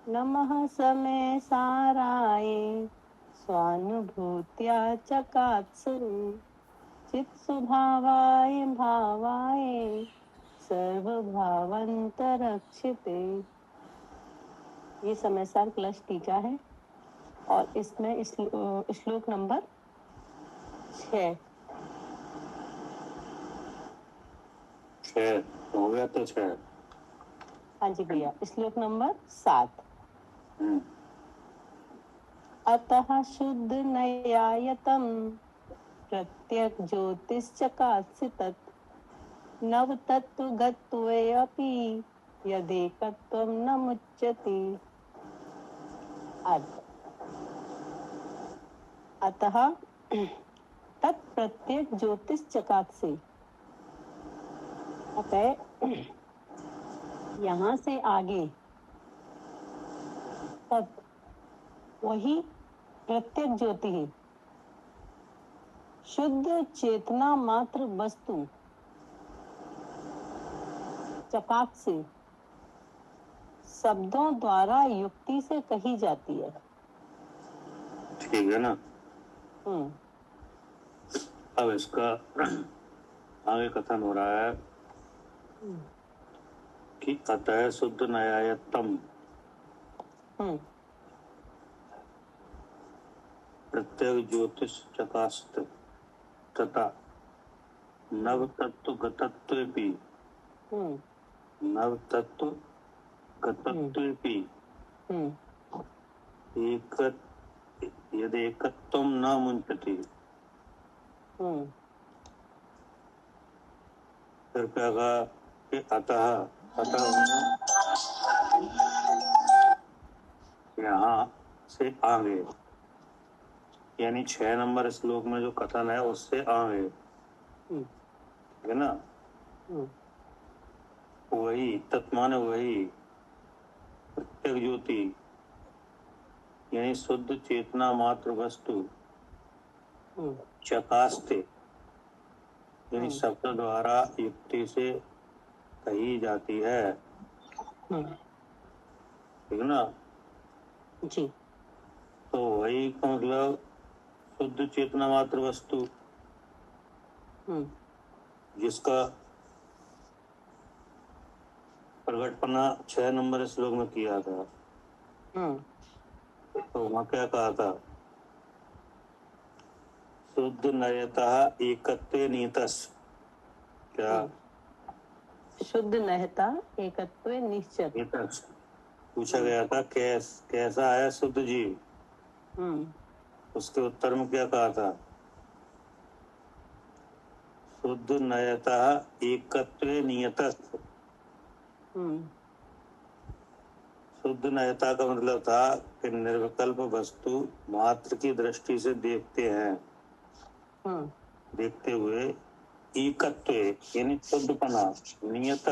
नमः समे साराय स्वानुभूत्या चकात्सुरे चित्स्वभावाय भावाय सर्वभावंतरक्षिते। ये समयसार क्लश टीका है और इसमें श्लोक नंबर 6 हो गया तो 6। हाँ जी भैया, श्लोक नंबर 7। अतः शुद्ध नयायतम प्रत्यक ज्योतिश्चकात्सि तत् नव तत्त्वगत्वेऽपि यदेकत्वं न मुच्यते। अतः तत्प्रत्यक ज्योतिश्चकात्सि, अतः यहाँ से आगे तत् वही प्रत्यक ज्योति है, शुद्ध चेतना मात्र वस्तु चकाक से शब्दों द्वारा युक्ति से कही जाती है। ठीक है ना। अब इसका आगे कथन हो रहा है कि अतः शुद्ध न्यायतम प्रत्येक ज्योतिष चकास्त तथा नव तत्व गतत्वेपि नव तत्व गतत्वेपि यदेकत्वं न मुञ्चति। फिर क्या कहा कि अतः यहाँ से आगे, यानी 6 नंबर श्लोक में जो कथन है उससे आगे, है ना, वही तत्माने वही प्रत्येक ज्योति यानी शुद्ध चेतना मात्र वस्तु चकास्ते यानी शब्द द्वारा युक्ति से कही जाती है। ठीक ना जी। तो वही का मतलब शुद्ध चेतना मात्र वस्तु जिसका प्रकटपना 6 नंबर श्लोक में किया था। तो वहां क्या कहा था? शुद्ध नयतः एकत्वे नियतस्। क्या शुद्ध नहता एकत्वे निश्चय पूछा गया था कैसा है शुद्ध जीव? उसके उत्तर में क्या कहा था? शुद्ध नयतः एकत्वे नियतस्। शुद्ध नयता का मतलब था कि निर्विकल्प वस्तु मात्र की दृष्टि से देखते हैं, देखते हुए एकत्व यानी शुद्धपना, नियत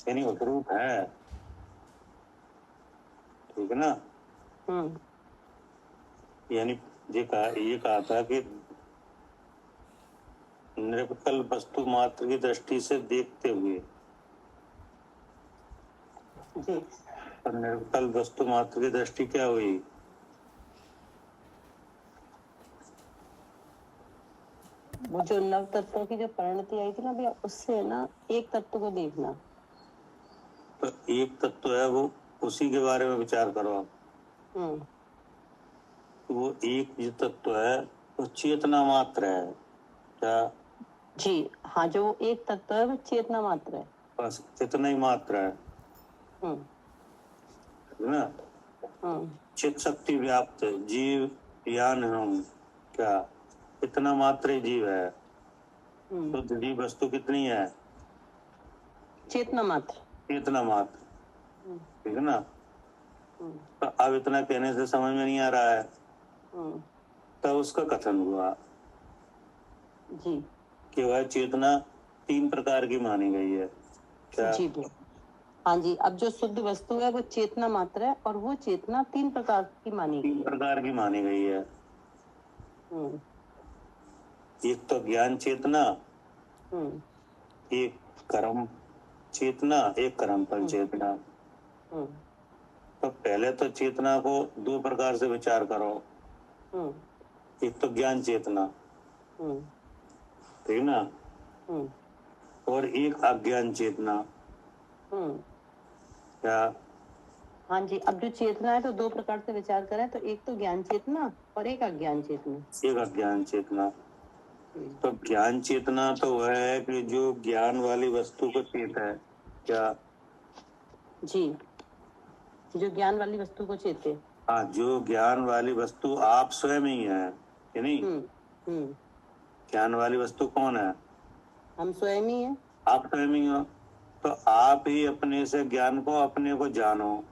यानी उपरूप है। ठीक है ना। यानी ये कहा था कि निर्विकल्प वस्तु मात्र की दृष्टि से देखते हुए। और निर्विकल्प वस्तु मात्र की दृष्टि क्या हुई? वो जो नव तत्वों की जो परिणति आई थी ना भैया, उससे ना एक तत्व को देखना। तो एक तत्व है वो, उसी के बारे में विचार करो आप। तो वो एक जो तत्व है वो चेतना मात्र है। क्या? जी हाँ, जो एक तत्व है वो चेतना मात्र है, बस इतना ही मात्र है ना। चित शक्ति व्याप्त जीव ज्ञान हम, क्या इतना मात्र ही जीव है। शुद्ध जीव वस्तु कितनी है? चेतना मात्र, चेतना मात्र। ठीक है ना। तो अब इतना कहने से समझ में नहीं आ रहा है, तब उसका कथन हुआ जी कि वह चेतना 3 प्रकार की मानी गई है। क्या? जी हाँ जी। अब जो शुद्ध वस्तु है वो चेतना मात्र है और वो चेतना 3 प्रकार की मानी गई है। 3 प्रकार की मानी गई है। एक तो ज्ञान चेतना, एक कर्म चेतना, एक कर्म फल चेतना। तो पहले तो चेतना को दो प्रकार से विचार करो। एक तो ज्ञान चेतना, ठीक ना, और एक अज्ञान चेतना। क्या? हाँ जी, अब जो चेतना है तो दो प्रकार से विचार करें, तो एक तो ज्ञान चेतना और एक अज्ञान चेतना। एक अज्ञान चेतना। तो ज्ञान चेतना तो वह है कि जो ज्ञान वाली वस्तु को चेत है। क्या? जी, जो ज्ञान वाली वस्तु को चेते। हाँ, जो ज्ञान वाली वस्तु आप स्वयं ही है, कि नहीं? ज्ञान वाली वस्तु कौन है? हम स्वयं ही हैं। आप स्वयं ही हो। तो आप ही अपने से ज्ञान को अपने को जानो।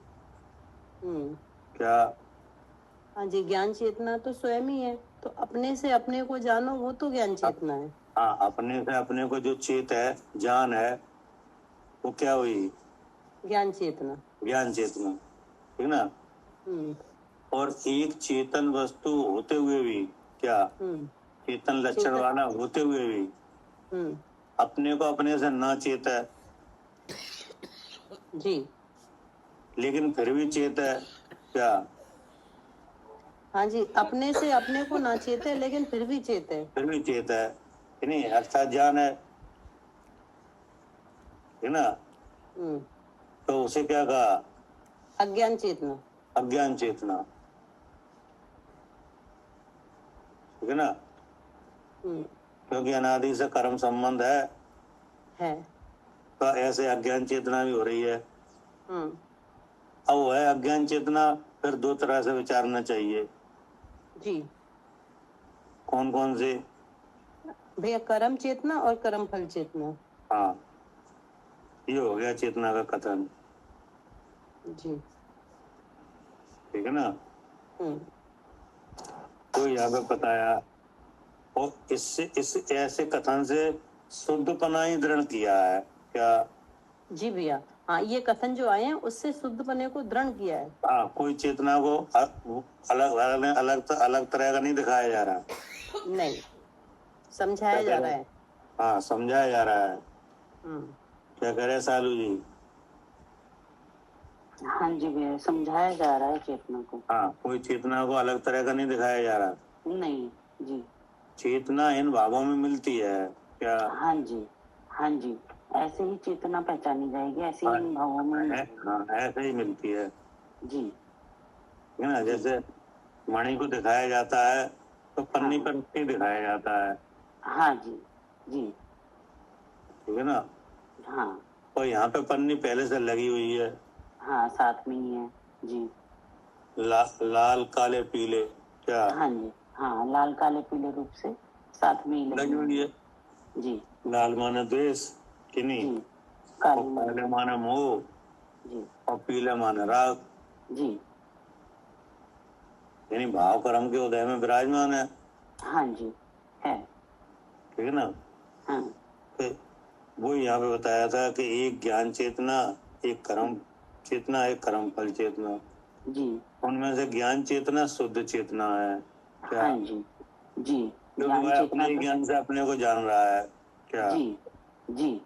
क्या? हाँ जी, ज्ञान चेतना तो स्वयं ही है, तो अपने से अपने को जानो, वो तो ज्ञान चेतना है। हाँ, अपने से अपने को जो चेत है, जान है, वो क्या हुई? ज्ञान चेतना। ज्ञान चेतना, ठीक ना। और एक चेतन वस्तु होते हुए भी, क्या, चेतन लक्षण वाला होते हुए भी अपने को अपने से ना चेत है। जी, लेकिन फिर भी चेत है। क्या? हाँ जी, अपने से अपने को ना चेते लेकिन फिर भी चेत है। फिर भी चेत है, कि नहीं, अर्थात ज्ञान है, है ना। तो उसे क्या कहा? अज्ञान चेतना। अज्ञान चेतना, ठीक है ना। क्योंकि अनादि से कर्म संबंध है, तो ऐसे अज्ञान चेतना भी हो रही है। अब वो है अज्ञान चेतना, फिर दो तरह से विचारना चाहिए। जी, कौन कौन से? भैया, कर्म चेतना और कर्म फल चेतना। हाँ, ये हो गया चेतना का कथन। जी, ठीक है ना। तो यहाँ पे बताया, और इससे इस ऐसे कथन से शुद्धपना ही दृढ़ किया है। क्या? जी भैया, हाँ, ये कथन जो आए हैं उससे शुद्धपने को दृढ़ किया है। हाँ, कोई चेतना को अलग अलग अलग अलग तरह का नहीं दिखाया जा रहा, नहीं, समझाया जा रहा है। हाँ, समझाया जा रहा है। क्या कह रहे सालू जी? हाँ जी भैया, समझाया जा रहा है चेतना को। हाँ, कोई चेतना को अलग तरह का नहीं दिखाया जा रहा। नहीं जी, चेतना इन भावों में मिलती है। क्या? हाँ जी, हाँ जी, ऐसे ही चेतना पहचानी जाएगी, ऐसे ही इन भावों में। हाँ, ऐसे ही मिलती है जी, है ना। जैसे मणि को दिखाया जाता है तो पन्नी पर नहीं दिखाया जाता है। हाँ जी, जी, ठीक है ना। हाँ, और यहाँ पे पन्नी पहले से लगी हुई है। हाँ, साथ में ही है जी। लाल काले पीले। क्या? हाँ जी, हाँ, लाल काले पीले रूप से साथ में ही लगी हुई है जी। लाल माने द्वेष, कि नहीं, काले माने मोह जी, और पीले माने राग जी, यानी भाव कर्म के उदय में विराजमान है। हाँ जी, है, ठीक है ना। हाँ, तो वो यहाँ पे बताया था कि एक ज्ञान चेतना, एक कर्म चेतना, एक कर्म फल चेतना जी। उनमें से ज्ञान चेतना शुद्ध चेतना है। क्या? हाँ जी, जी, क्योंकि वह अपने ही ज्ञान से अपने को जान रहा है। क्या? जी, जी,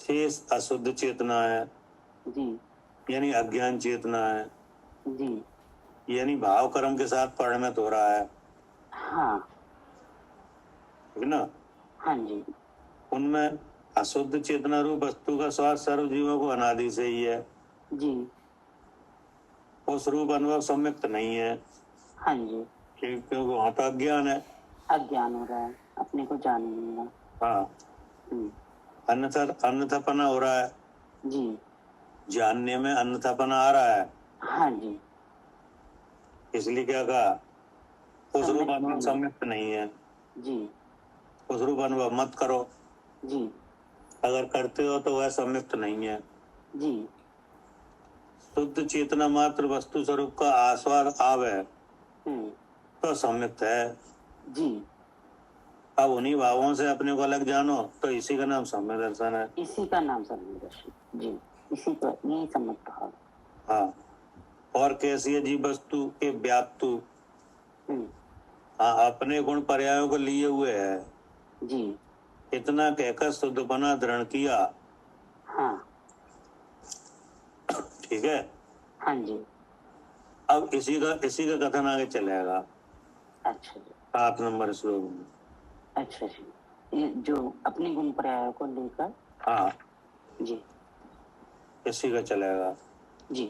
शेष अशुद्ध चेतना है जी, यानी अज्ञान चेतना है जी, यानी भाव कर्म के साथ परिणत हो रहा है। हाँ, ठीक है ना। हाँ जी, उनमें अशुद्ध चेतना रूप वस्तु का स्वाद सर्व जीवों को अनादि से ही है जी, उस रूप अनुभव सम्यक्त नहीं है। हाँ जी, क्योंकि वहां तो अज्ञान है, अज्ञान हो रहा है, अपने को जान नहीं रहा। हाँ, अन्यथा अन्यथापना हो रहा है जी, जानने में अन्यथापना आ रहा है। हाँ जी, इसलिए क्या कहा? उस रूप अनुभव सम्यक्त नहीं है जी, उस रूप अनुभव मत करो जी, अगर करते हो तो वह सम्यक्त नहीं है जी। शुद्ध चेतना मात्र वस्तु स्वरूप का आस्वाद आवे तो सम्यक्त है जी। अब उन्हीं भावों से अपने को अलग जानो तो इसी का नाम सम्य दर्शन है। इसी का नाम सम्य दर्शन जी, इसी का यही सम्यक भाव। हाँ, और कैसी है जीव वस्तु के व्याप्तु, हाँ, अपने गुण पर्यायों को लिए हुए है जी, इतना कहकर शुद्धपना दृढ़ किया। हाँ, ठीक है। हाँ जी। अब इसी का कथन आगे चलेगा। अच्छा जी। 7 नंबर श्लोक में। अच्छा जी, ये जो अपने गुण पर्याय को लेकर। हाँ जी, इसी का चलेगा जी।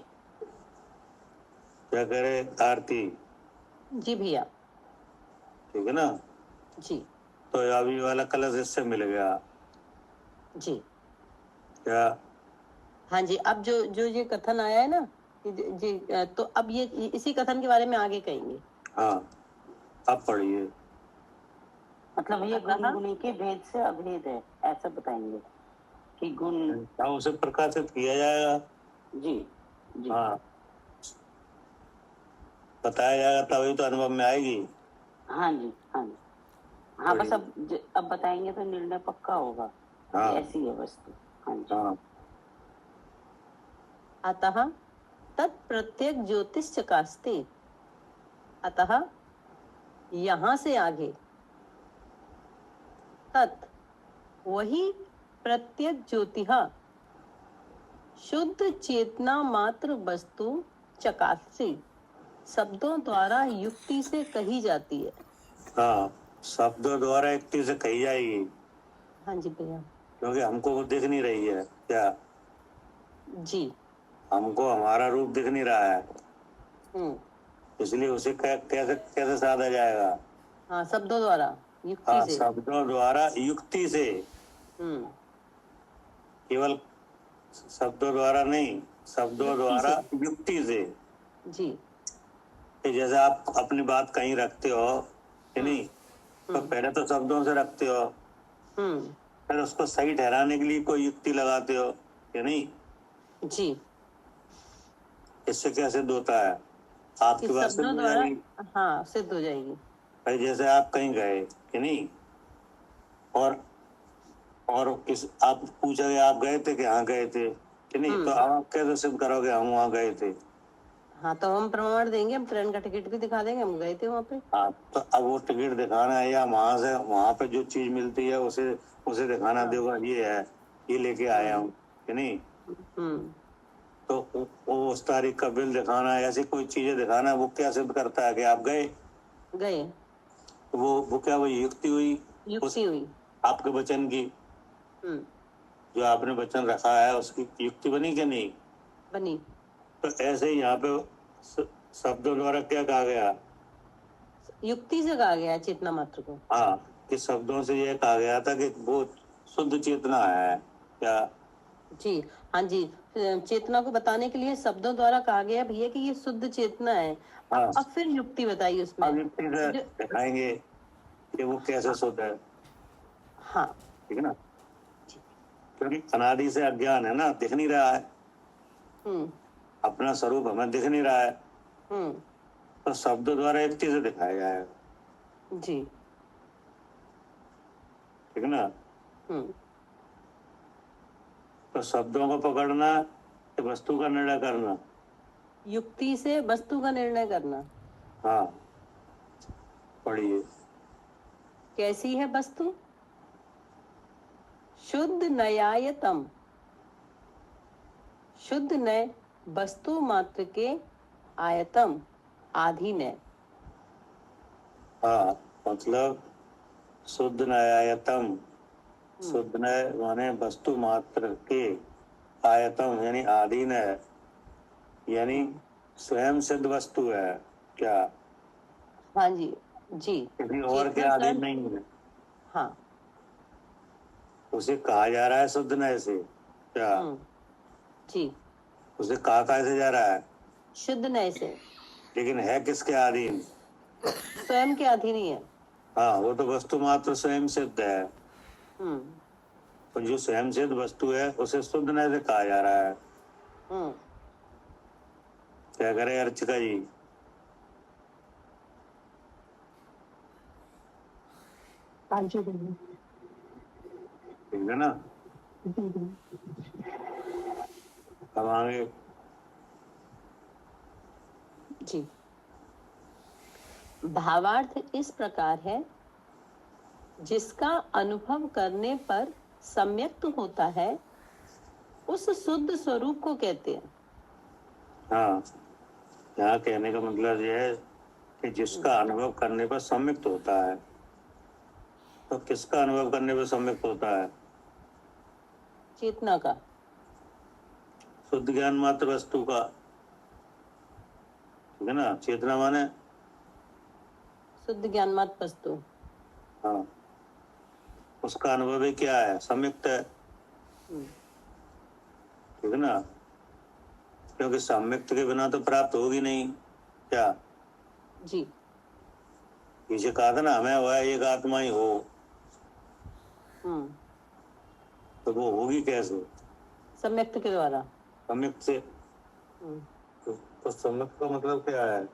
क्या करे आरती? जी भैया। ठीक है ना? जी। तो अभी वाला कलश इससे मिल गया जी। क्या? हाँ जी, अब जो जो ये कथन आया है ना जी, तो अब ये इसी कथन के बारे में आगे कहेंगे। हाँ अब पढ़िए। मतलब ये गुण गुणी के भेद से अभेद है, ऐसा बताएंगे कि गुण हाँ उसे प्रकाशित किया जाएगा। जी, जी। हाँ बताया जाएगा तभी तो अनुभव में आएगी। हाँ जी, हाँ जी। हाँ बस अब बताएंगे तो निर्णय पक्का होगा। हाँ ऐसी है वस्तु। हाँ जी। हाँ अतः तत्प्रत्यक ज्योतिष चकास्ते, अतः यहां से आगे तत् वही प्रत्यक ज्योतिहा शुद्ध चेतना मात्र वस्तु चकास्ती शब्दों द्वारा युक्ति से कही जाती है। हाँ शब्दों द्वारा युक्ति से कही जाएगी। हाँ जी भैया। क्योंकि हमको वो दिख नहीं रही है क्या? जी। हमको हमारा रूप दिख नहीं रहा है, इसलिए उसे कैसे कैसे साधा जाएगा? हाँ शब्दों द्वारा युक्ति हाँ से। शब्दों द्वारा युक्ति से। केवल शब्दों द्वारा नहीं, शब्दों द्वारा युक्ति से। जी। कि जैसे आप अपनी बात कहीं रखते हो कि नहीं, तो पहले तो शब्दों से रखते हो, फिर उसको सही ठहराने के लिए कोई युक्ति लगाते हो कि नहीं? जी। इससे क्या सिद्ध होता है? आपकी बात सिद्ध हो जाएगी। हाँ सिद्ध हो जाएगी। भाई जैसे आप कहीं गए कि नहीं, और आप पूछोगे आप गए थे कि हाँ गए थे कि नहीं, तो आप कैसे सिद्ध करोगे हम वहाँ गए थे? हाँ तो हम प्रमाण देंगे, हम ट्रेन का टिकट भी दिखा देंगे, हम गए थे वहाँ पे। हाँ तो अब वो टिकट दिखाना है या वहाँ पे जो चीज मिलती है उसे दिखाना। देखो ये है, ये लेके आया हूँ कि नहीं, तो वो उस तारीख का बिल दिखाना है, ऐसी कोई चीजें दिखाना है। वो क्या सिद्ध करता है कि आप गए? तो वो क्या हुई? युक्ति हुई। आपके वचन की, जो आपने वचन रखा है उसकी युक्ति बनी कि नहीं बनी? तो ऐसे ही यहाँ पे शब्दों द्वारा क्या कहा गया? युक्ति से कहा गया चेतना मात्र को। हाँ कि शब्दों से यह कहा गया था कि वो शुद्ध चेतना है क्या? जी हाँ जी, चेतना को बताने के लिए शब्दों द्वारा कहा गया भैया कि ये शुद्ध चेतना है। हाँ। अब फिर युक्ति बताइए उसमें। अब युक्ति से दिखाएंगे कि वो कैसे शुद्ध है। हाँ ठीक है ना? क्योंकि अनादि से अज्ञान है ना, दिख नहीं रहा है। अपना स्वरूप हमें दिख नहीं रहा है, तो शब्दों द्वारा युक्ति से दिखाया जाएगा। जी ठीक है ना? तो शब्दों को पकड़ना कि वस्तु का निर्णय करना? युक्ति से वस्तु का निर्णय करना। हाँ पढ़िए। कैसी है वस्तु? शुद्ध नयायतम, शुद्ध नय वस्तु मात्र के आयतम आधीन है। हाँ मतलब शुद्ध नयायतम, शुद्ध नय माने वस्तु मात्र के, आयतम यानी आधीन है, यानी स्वयं सिद्ध वस्तु है क्या? हाँ जी। जी किसी और के अधीन नहीं है। हाँ उसे कहा जा रहा है शुद्ध नय से क्या? जी उसे कहा कैसे जा रहा है? शुद्ध नय से। लेकिन है किसके अधीन? स्वयं के अधीन ही है। हाँ वो तो वस्तु मात्र स्वयं सिद्ध है। तो जो स्वयं सिद्ध वस्तु है उसे शुद्ध नय से कहा जा रहा है। क्या करे अर्चिता जी? ठीक है ना? अब आगे जी। भावार्थ इस प्रकार है, जिसका अनुभव करने पर सम्यक्त होता है उस शुद्ध स्वरूप को कहते हैं। हाँ, यहाँ कहने का मतलब यह है कि जिसका अनुभव करने पर सम्यक्त होता है। तो किसका अनुभव करने पर सम्यक्त होता है? चेतना का। शुद्ध ज्ञान मात्र वस्तु का, ठीक है ना। चेतना माने शुद्ध ज्ञान मात्र वस्तु। हाँ, उसका अनुभव ही क्या है? सम्यक्त है, ठीक है ना। क्योंकि सम्यक्त के बिना तो प्राप्त होगी नहीं। क्या जी, पीछे कहा था ना, हमें हुआ एक आत्मा ही हो, तो वो होगी कैसे? सम्यक्त के द्वारा। सम्यक्त से। तो सम्यक्त का मतलब क्या है?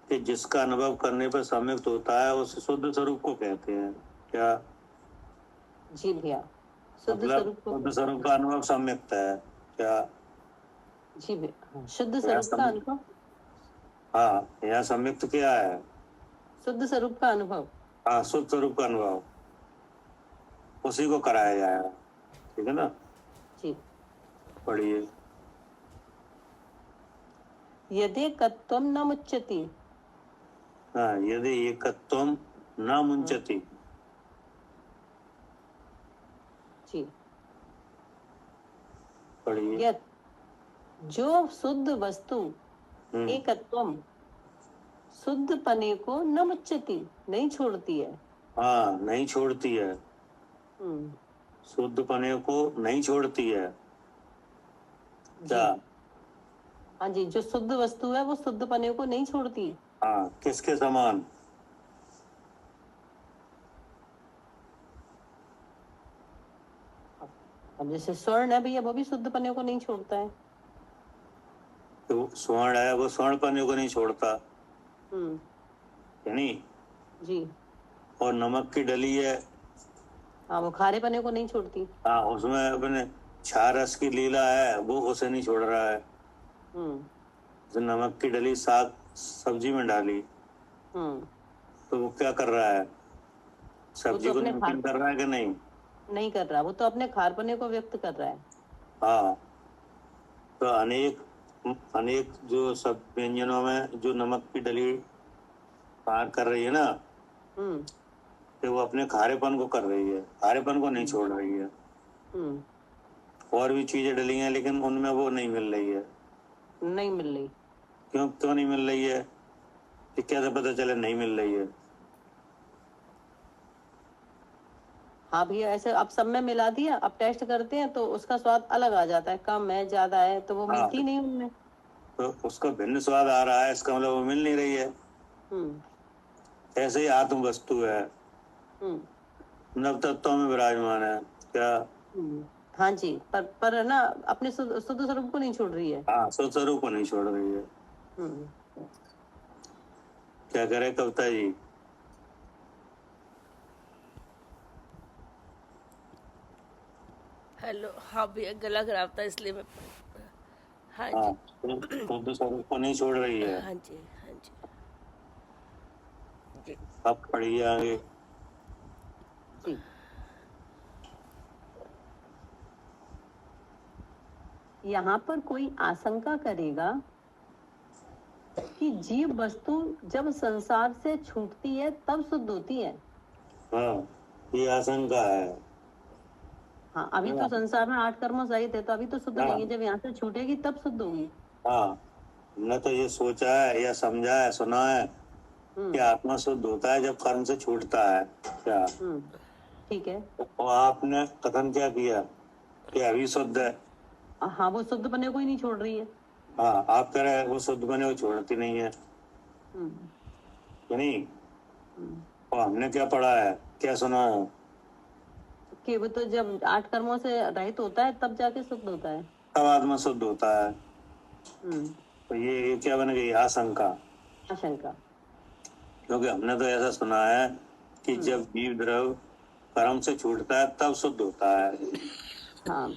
कि जिसका अनुभव करने पर सम्यक्त होता है उस शुद्ध स्वरूप को कहते हैं। क्या? जी भैया, शुद्ध मतलब स्वरूप को। शुद्ध स्वरूप का अनुभव सम्यक्त है। क्या? जी भैया, शुद्ध स्वरूप का अनुभव। हाँ, यहाँ सम्यक्त क्या है? शुद्ध स्वरूप का अनुभव। हाँ, शुद्ध स्वरूप का अनुभव, उसी को कराया जाएगा, ठीक है ना। जी। पढ़िए। यदि कत्वम न मुच्यति। हाँ, यदि एकत्वम न मुंचति। जी। पढ़िए। जो शुद्ध वस्तु एकत्वम शुद्ध पने को न मुच्यति, नहीं छोड़ती है। हाँ, नहीं छोड़ती है, शुद्ध पने को नहीं छोड़ती है। क्या? हाँ जी, जो शुद्ध वस्तु है वो शुद्ध पने को नहीं छोड़ती। हाँ, किसके समान? अब जैसे स्वर्ण है भैया, वो भी शुद्ध पने को नहीं छोड़ता है। तो स्वर्ण है, वो स्वर्ण पने को नहीं छोड़ता, यानी जी। और नमक की डली है, हाँ, वो खारे पने को नहीं छोड़ती। हाँ, उसमें अपने छारस की लीला है, वो उसे नहीं छोड़ रहा है। तो नमक की डली साग सब्जी में डाली, तो वो क्या कर रहा है? सब्जी को नमकीन कर रहा है कि नहीं? नहीं कर रहा, वो तो अपने खारपने को व्यक्त कर रहा है। हाँ, तो अनेक जो सब व्यंजनों में जो नमक की डली पार कर रही है ना, तो वो अपने खारेपन को कर रही है, खारेपन को नहीं छोड़ रही है। और भी चीजें डली हैं लेकिन उनमें वो नहीं मिल रही है। नहीं मिल रही। क्यों नहीं मिल रही है? कि कैसे पता चले नहीं मिल रही है? हाँ भैया, ऐसे अब सब में मिला दिया, अब टेस्ट करते हैं तो उसका स्वाद अलग आ जाता है, कम है ज्यादा है तो वो मिलती नहीं उनमें। तो उसका भिन्न स्वाद आ रहा है, इसका मतलब वो मिल नहीं रही है। ऐसे ही आत्म वस्तु है, नव तत्वों में विराजमान है। क्या? हाँ जी, पर ना अपने शुद्ध स्वरूप को नहीं छोड़ रही है। हाँ, शुद्ध स्वरूप को नहीं छोड़ रही है। क्या करे कविता जी? हेलो। हाँ भैया, गला खराब था इसलिए मैं। हाँ जी, शुद्ध स्वरूप को नहीं छोड़ रही है। हाँ जी, हाँ जी। अब पढ़िए आगे। जी। यहाँ पर कोई आशंका करेगा कि जीव वस्तु जब संसार से छूटती है तब शुद्ध होती है। हाँ, ये आशंका है। हाँ, अभी तो संसार में 8 कर्मों सहित है, तो अभी तो शुद्ध नहीं है, जब यहाँ से छूटेगी तब शुद्ध होगी। हाँ, न तो ये सोचा है या समझा है, सुना है कि आत्मा शुद्ध होता है जब कर्म से छूटता है। क्या? ठीक है। और आपने कथन क्या किया कि अभी शुद्ध है। हाँ, वो शुद्ध बने को ही नहीं छोड़ रही है। हाँ, आप कह रहे हैं वो शुद्ध बने को छोड़ती नहीं है, नहीं। और हमने क्या पढ़ा है, क्या सुना है कि वो तो जब 8 कर्मों से रहित होता है तब जाके शुद्ध होता है, तब आत्मा शुद्ध होता है। तो ये क्या बन गई? आशंका। क्योंकि हमने तो ऐसा सुना है कि जब जीव द्रव कर्म से छूटता है तब शुद्ध होता है। हाँ।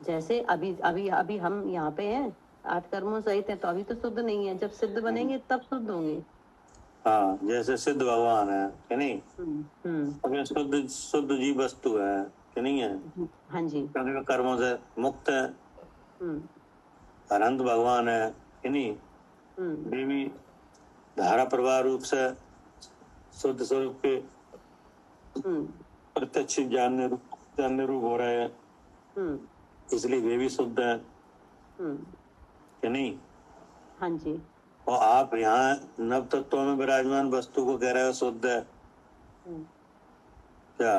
जैसे अभी अभी अभी हम यहाँ पे हैं, 8 कर्मों सहित है, तो अभी तो शुद्ध नहीं है, जब सिद्ध बनेंगे तब शुद्ध होंगे। हाँ, जैसे सिद्ध भगवान है कि नहीं, अब ये शुद्ध शुद्ध जीव वस्तु है कि नहीं है, हाँ जी, क्योंकि वे कर्मों से मुक्त है। अनंत भगवान है कि नहीं, देवी धारा प्रवाह रूप से शुद्ध स्वरूप के प्रत्यक्ष जानने रूप हो रहे हैं, इसलिए वे भी शुद्ध है कि नहीं। हाँ जी, और आप यहाँ नव तत्वों में विराजमान वस्तु को कह रहे हो शुद्ध है क्या।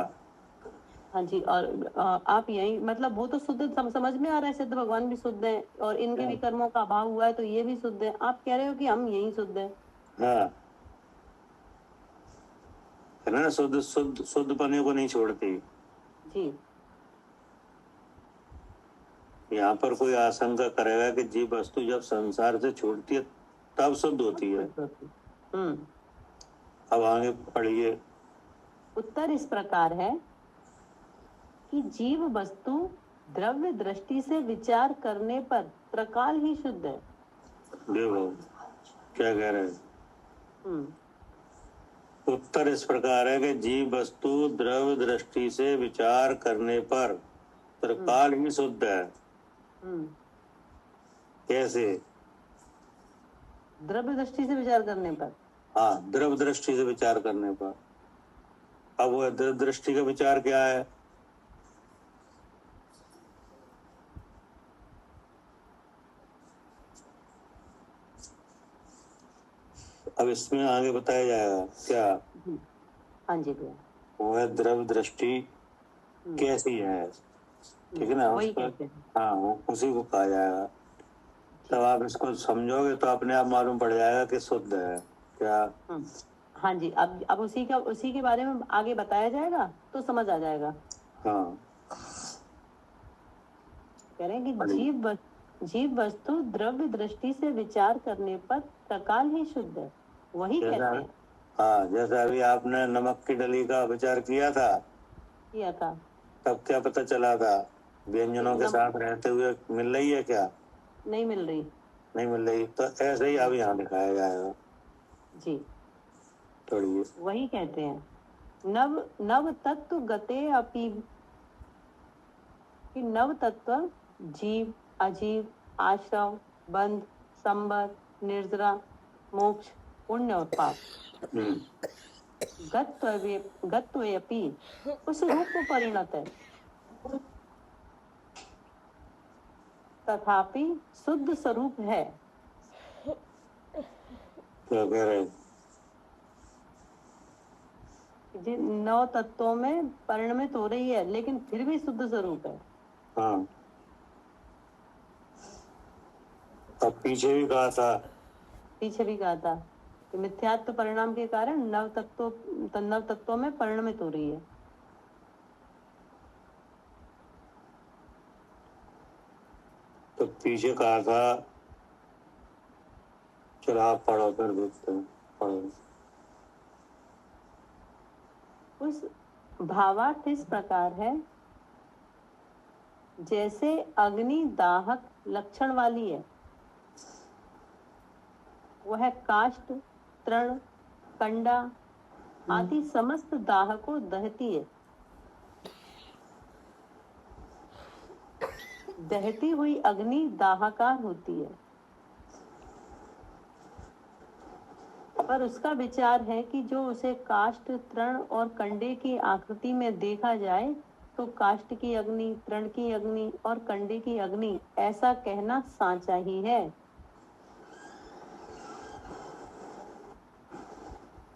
हाँ जी, और आप यही मतलब वो तो शुद्ध समझ में आ रहा है, सिद्ध भगवान भी शुद्ध है और इनके भी कर्मों का अभाव हुआ है तो ये भी शुद्ध है। आप कह रहे हो कि हम यही शुद्ध है। हाँ, है ना, शुद्ध शुद्ध शुद्ध पने को नहीं छोड़ती। जी, यहाँ पर कोई आशंका करेगा कि जीव वस्तु जब संसार से छूटती है तब शुद्ध होती है। अब आगे पढ़िए। उत्तर इस प्रकार है कि जीव वस्तु द्रव्य दृष्टि से विचार करने पर त्रकाल ही शुद्ध है। देखो क्या कह रहे हैं। उत्तर इस प्रकार है कि जीव वस्तु द्रव्य दृष्टि से विचार करने पर त्रिकाल ही शुद्ध है। कैसे? द्रव्य दृष्टि से विचार करने पर। हाँ, द्रव्य दृष्टि से विचार करने पर। अब वो द्रव्य दृष्टि का विचार क्या है? अब इसमें आगे बताया जाएगा क्या। हाँ जी भैया, वो है द्रव्य दृष्टि कैसी है, ठीक है ना, हाँ वो उसी को कहा जाएगा। तब आप इसको समझोगे तो अपने आप मालूम पड़ जाएगा कि शुद्ध है क्या। हाँ जी, अब उसी के बारे में आगे बताया जाएगा तो समझ आ जाएगा। हाँ, कह रहे हैं कि जीव वस्तु द्रव्य दृष्टि से विचार करने पर त्रकाल ही शुद्ध है, वही कहते हैं। हाँ, जैसे अभी आपने नमक की डली का विचार किया था तब क्या पता चला था, व्यंजनों के साथ रहते हुए मिल रही है क्या? नहीं मिल रही। तो ऐसे ही अब यहाँ दिखाया जाएगा जी। थोड़ी वही कहते हैं नव तत्व गते अपि, कि नव तत्व जीव अजीव आश्रव बंध संबर निर्जरा मोक्ष पुण्य और पाप गत्वयपि उस रूप को परिणत है, तथापि शुद्ध स्वरूप है। क्या कह रहे हैं? नौ तत्वों में परिणमित हो रही है लेकिन फिर भी शुद्ध स्वरूप है। हाँ, अब पीछे भी कहा था कि मिथ्यात्व परिणाम के कारण नव तत्वों में परिणमित हो रही है। तो पीछे कहा था, चलो आप पढ़ो फिर देखते हैं, पढ़ो। उस भावार्थ इस प्रकार है, जैसे अग्नि दाहक लक्षण वाली है, वह काष्ठ तृण कंडा आदि समस्त दाह को दहती है। दहती हुई अग्नि दाहकार होती है, पर उसका विचार है कि जो उसे काष्ठ तृण और कंडे की आकृति में देखा जाए तो काष्ठ की अग्नि, तृण की अग्नि और कंडे की अग्नि ऐसा कहना सांचा ही है।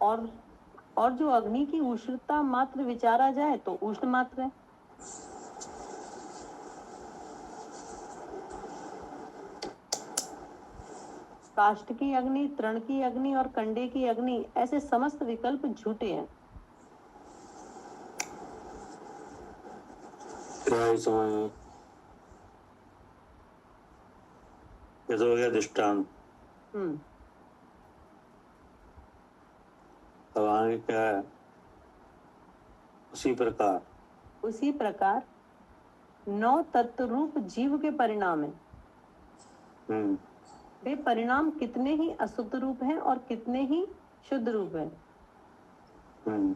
और जो अग्नि की उष्णता मात्र विचारा जाए तो उष्ण मात्र है। काष्ठ की अग्नि, तृण की अग्नि और कंडे की अग्नि ऐसे समस्त विकल्प झूठे हैं। ये तो हो गया दृष्टांत। अब आगे क्या है? उसी प्रकार नौ तत्व रूप जीव के परिणाम है। वे परिणाम कितने ही अशुद्ध रूप हैं और कितने ही शुद्ध रूप है। हम्म।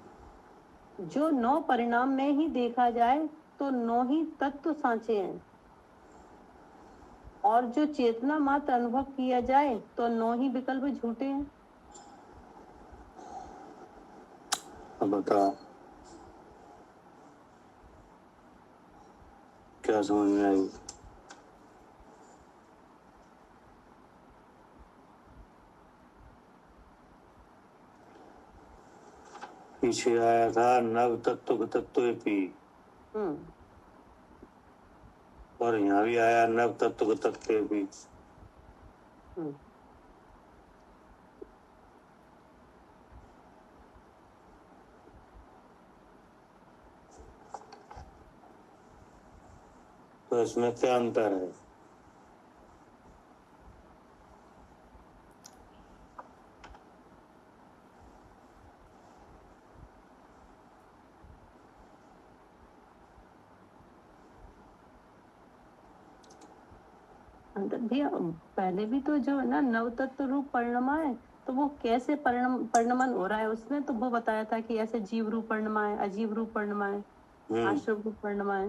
जो 9 परिणाम में ही देखा जाए तो 9 ही तत्व सांचे हैं, और जो चेतना मात्र अनुभव किया जाए तो 9 ही विकल्प झूठे हैं। अब बताओ क्या समझ में आई? पीछे आया था नव तत्व तत्व पी, और यहाँ भी आया नव तत्व तत्व पी। तो इसमें क्या अंतर है? भैया पहले भी तो जो है ना नव तत्व रूप परिणमा है, तो वो कैसे परिणमन हो रहा है उसमें तो वो बताया था कि ऐसे जीव रूप परिणमा है, अजीव रूप परिणमा है, आश्रम रूप परिणमा है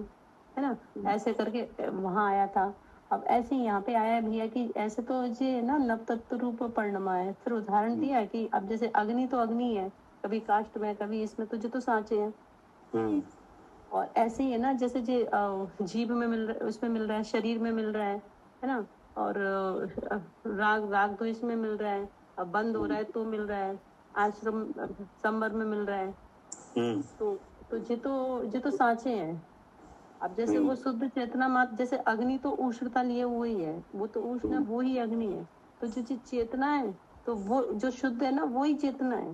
ना, ऐसे करके वहां आया था। अब ऐसे यहाँ पे आया भैया कि ऐसे तो ये ना नव तत्व रूप परिणमा है। फिर उदाहरण दिया है कि अब जैसे अग्नि तो अग्नि है, कभी काष्ठ में कभी इसमें, तो जो तो सांचे हैं। और ऐसे ही है ना, जैसे जीभ में मिल रहा है, उसमें मिल रहा है, शरीर में मिल रहा है ना, और राग राग तो इसमें मिल रहा है, अब बंद हो रहा है तो मिल रहा है, आश्रम संवर में मिल रहा है। तो ये तो सांचे हैं। अब जैसे वो शुद्ध चेतना मात्र, जैसे अग्नि तो उष्णता लिए हुआ ही है, वो तो उष्ण है, वो ही अग्नि है। तो जो चेतना है, तो वो जो शुद्ध है ना, वो ही चेतना है।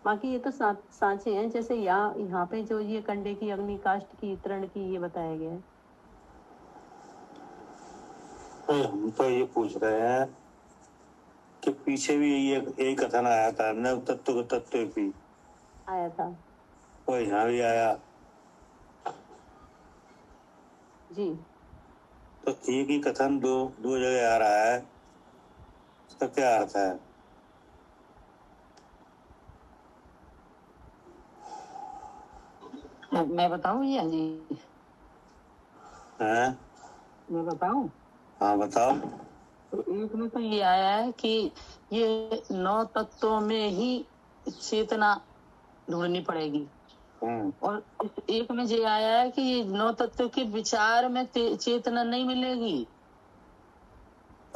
बाकी ये तो सांचे हैं, जैसे यहाँ पे जो ये कंडे की अग्नि, काष्ठ की, तृण की, ये बताया गया है। हम तो ये पूछ रहे हैं कि पीछे भी यही कथन आया था, नव तत्व तत्व भी आया था और यहाँ भी आया जी। तो एक ही कथन दो जगह आ रहा है, इसका क्या अर्थ है? मैं बताऊं या जी? हैं? मैं बताऊं? हाँ बताओ। तो एक में तो ये आया है कि ये 9 तत्वों में ही चेतना ढूंढनी पड़ेगी, और एक में ये आया है कि ये 9 तत्व के विचार में चेतना नहीं मिलेगी।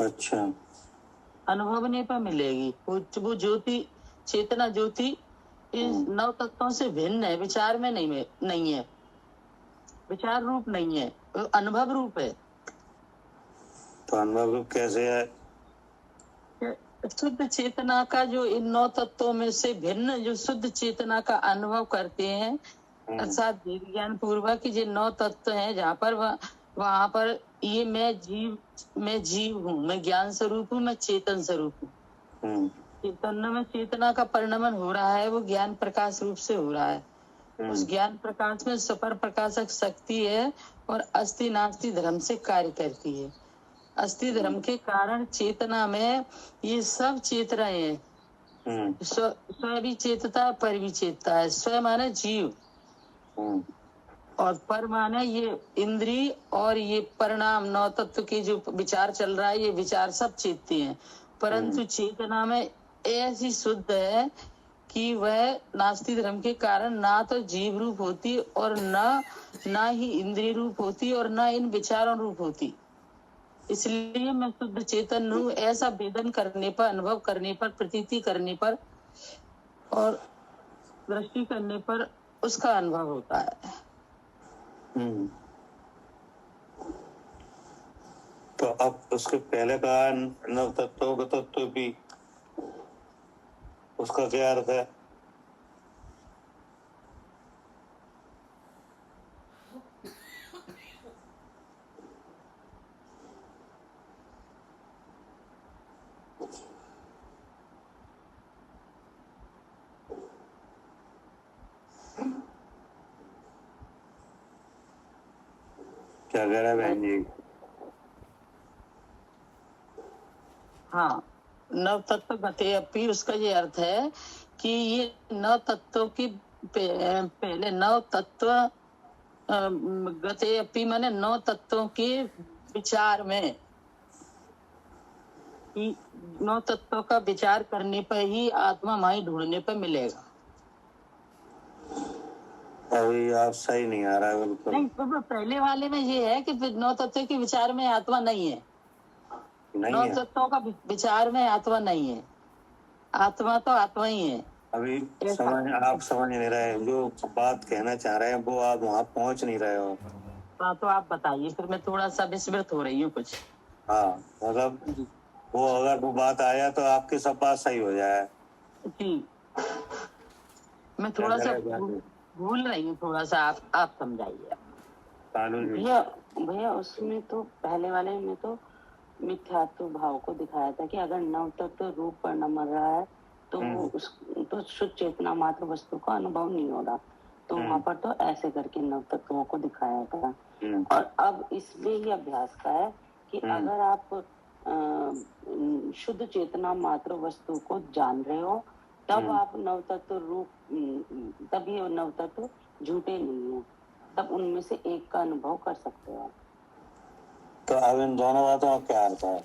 अच्छा। अनुभवने पर मिलेगी। वो ज्योति, चेतना ज्योति इन 9 तत्वों से भिन्न है, विचार में नहीं है, विचार रूप नहीं है, अनुभव रूप है। तो अनुभव रूप कैसे है? शुद्ध चेतना का जो इन 9 तत्वों में से भिन्न जो शुद्ध चेतना का अनुभव करते हैं, अर्थात विज्ञान पूर्वक ये 9 तत्व हैं, जहाँ पर वहां पर ये मैं जीव हूँ, मैं ज्ञान स्वरूप हूँ, मैं चेतन स्वरूप हूँ। चेतन में चेतना का परिणमन हो रहा है, वो ज्ञान प्रकाश रूप से हो रहा है। उस ज्ञान प्रकाश में सुपर प्रकाशक शक्ति है और अस्थि नास्ति धर्म से कार्य करती है। अस्थि धर्म के कारण चेतना में ये सब चेतनाएं हैं। स्व भी चेतता, पर भी चेतता है। स्व माने जीव, और पर माने ये इंद्रिय, और ये परिणाम 9 तत्व के जो विचार चल रहा है, ये विचार सब चेतते हैं। परंतु चेतना में ऐसी शुद्ध है कि वह नास्ति धर्म के कारण ना तो जीव रूप होती, और ना ही इंद्रिय रूप होती, और ना इन विचारों रूप होती। इसलिए मैं शुद्ध चेतन हूँ, ऐसा वेदन करने पर, अनुभव करने पर, प्रतीति करने पर और दृष्टि करने पर उसका अनुभव होता है। तो अब उसके पहले का नव तत्व तत्व भी, उसका क्या अर्थ है? क्या कह रहा है बहन जी? हाँ, नव तत्व गते अपी, उसका ये अर्थ है कि ये नव तत्वों की पहले नव तत्व गते अपी माने नौ तत्वों के विचार में, कि नौ तत्वों का विचार करने पर ही आत्मा माई ढूंढने पर मिलेगा। अभी आप सही नहीं आ रहा है बिल्कुल। नहीं, तो पहले वाले में ये है कि नौ तत्वों के विचार में आत्मा नहीं है, नौ तत्वों का विचार में आत्मा नहीं है, आत्मा तो आत्मा ही है। अभी आप समझ नहीं रहे, जो बात कहना चाह रहे हैं वो आप वहाँ पहुँच नहीं रहे हो। हाँ, तो आप बताइए, फिर मैं थोड़ा सा विस्मृत हो रही हूँ कुछ। हाँ, मतलब वो अगर वो बात आया तो आपकी सब बात सही हो जाए। जी, मैं थोड़ा सा भूल रही हूँ, थोड़ा सा आप समझाइए। भैया उसमें तो पहले वाले में तो मिथ्यात्व भाव को दिखाया था कि अगर नव तत्व रूप पर न मर रहा है तो वो तो शुद्ध चेतना मात्र वस्तु का अनुभव नहीं हो रहा, तो वहाँ पर तो ऐसे करके नव तत्वों को दिखाया था। और अब इसमें ही अभ्यास का है कि अगर आप शुद्ध चेतना मात्र वस्तु को जान रहे हो तब आप नव तत्व रूप, तब ये नव तत्व झूठे नहीं है, तब उनमें से एक का अनुभव कर सकते हो। तो अब इन दोनों बातों का क्या अर्थ है?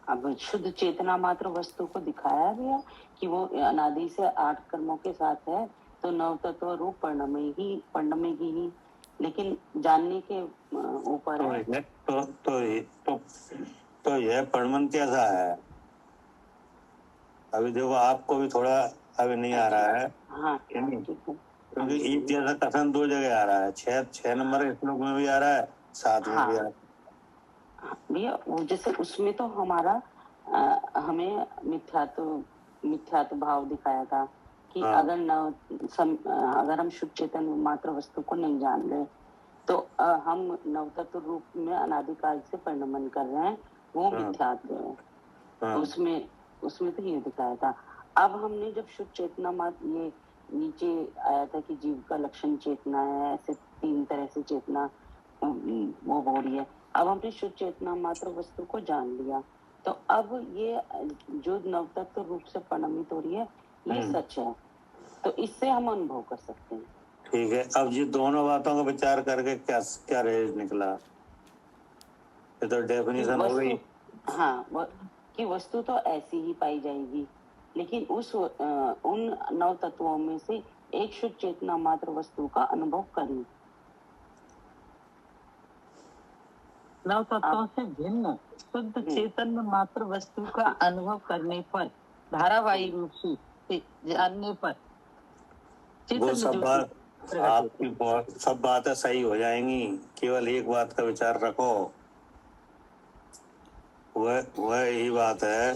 अब शुद्ध चेतना मात्र वस्तु को दिखाया गया कि वो अनादि से 8 कर्मों के साथ है, तो नव तत्व रूप परिणमेगी ही, लेकिन जानने के ऊपर है। तो यह परिणमन कैसा है? अभी देखो आपको भी थोड़ा अभी नहीं आ रहा है। हाँ, क्योंकि एक जैसा कथन दो जगह आ रहा है, 6 नंबर श्लोक में भी आ रहा है, 7 में भी आ रहा है। भैया वो जैसे उसमें तो हमारा हमें मिथ्यात्व भाव दिखाया था कि अगर हम शुद्ध चेतन मात्र वस्तु को नहीं जान रहे तो हम नवतत्व रूप में अनादिकाल से परिणमन कर रहे हैं, वो मिथ्यात्व है। उसमें तो ये दिखाया था। अब हमने जब शुद्ध चेतना मात्र, ये नीचे आया था कि जीव का लक्षण चेतना है, ऐसे 3 तरह से चेतना वो हो रही है। अब हमने शुद्ध चेतना मात्र वस्तु को जान लिया, तो अब ये जो नवतत्व रूप से परिणमित हो रही है ये सच है, तो इससे हम अनुभव कर सकते हैं। ठीक है, अब ये दोनों बातों का विचार करके क्या रेज निकला? ये तो डेफिनेशन हो गई। हाँ, कि वस्तु तो ऐसी ही पाई जाएगी, लेकिन उन 9 तत्वों में से एक शुद्ध चेतना मात्र वस्तु का अनुभव करें। 9 तत्वों से भिन्न शुद्ध चेतन मात्र वस्तु का अनुभव करने पर, धारावाही रूप से जानने पर, वो सब बात आपकी सब बातें सही हो जाएंगी, केवल एक बात का विचार रखो। वह यही बात है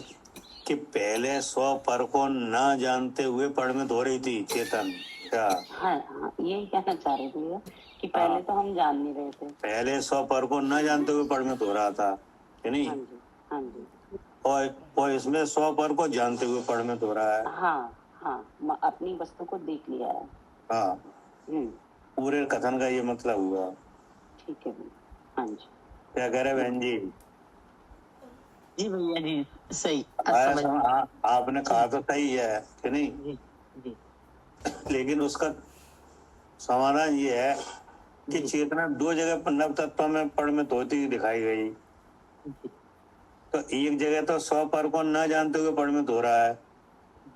कि पहले स्व पर को न जानते हुए परिणमित हो रही थी चेतन। क्या? हाँ, यही कहना चाह रहे थे कि पहले तो हम जान नहीं रहे थे, पहले स्व पर को न जानते हुए परिणमित हो रहा था, है नहीं? हाँ जी। और इसमें स्व पर को जानते हुए परिणमित हो रहा है। हाँ, अपनी वस्तु को देख लिया है। हाँ, पूरे कथन का ये मतलब हुआ। ठीक है, हाँ जी। क्या कह रहे बहन जी? जी भैया जी, सही। आपने कहा तो सही है कि नहीं? जी। लेकिन उसका समाधान ये है कि चेतना 2 जगह पर नव तत्व में परिणमित होती दिखाई गई, तो एक जगह तो स्व पर को न जानते हुए परिणमित हो रहा है,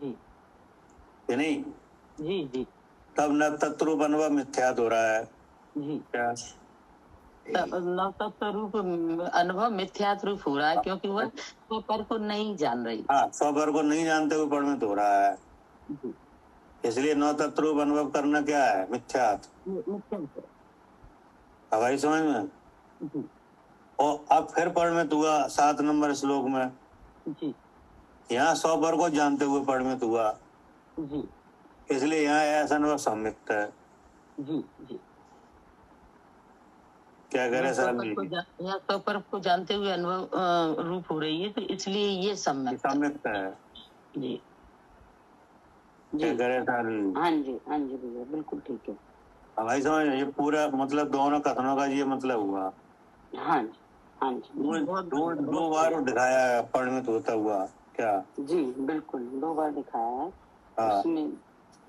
कि नहीं? जी। तब नव तत्व रूप अनुभव मिथ्यात हो रहा है। क्या? नव तत्व रूप अनुभव मिथ्यात रूप हो रहा है, क्योंकि वह स्व पर को नहीं जान रही। हाँ, स्व पर को नहीं जानते हुए परिणमित हो रहा है, इसलिए नव तत्व रूप अनुभव करना क्या है? मिथ्यात। हवाई समझ में। और अब फिर परिणमित हुआ 7 नंबर श्लोक में, यहाँ स्व पर को जानते हुए परिणमित हुआ, इसलिए यहाँ ऐसा अनुभव सम्मिक्त है। जी। क्या करे सर? यहाँ स्व पर को जानते हुए अनुभव रूप हो रही है, तो इसलिए ये सम्मिक्त है। जी। क्या करे सर? हाँ जी भैया, बिल्कुल ठीक है। भाई समझ, ये पूरा मतलब दोनों कथनों का ये मतलब हुआ। हाँ हाँ जी, दो बार दिखाया है परिणत होता हुआ क्या? जी बिल्कुल 2 बार दिखाया है। हाँ, उसमें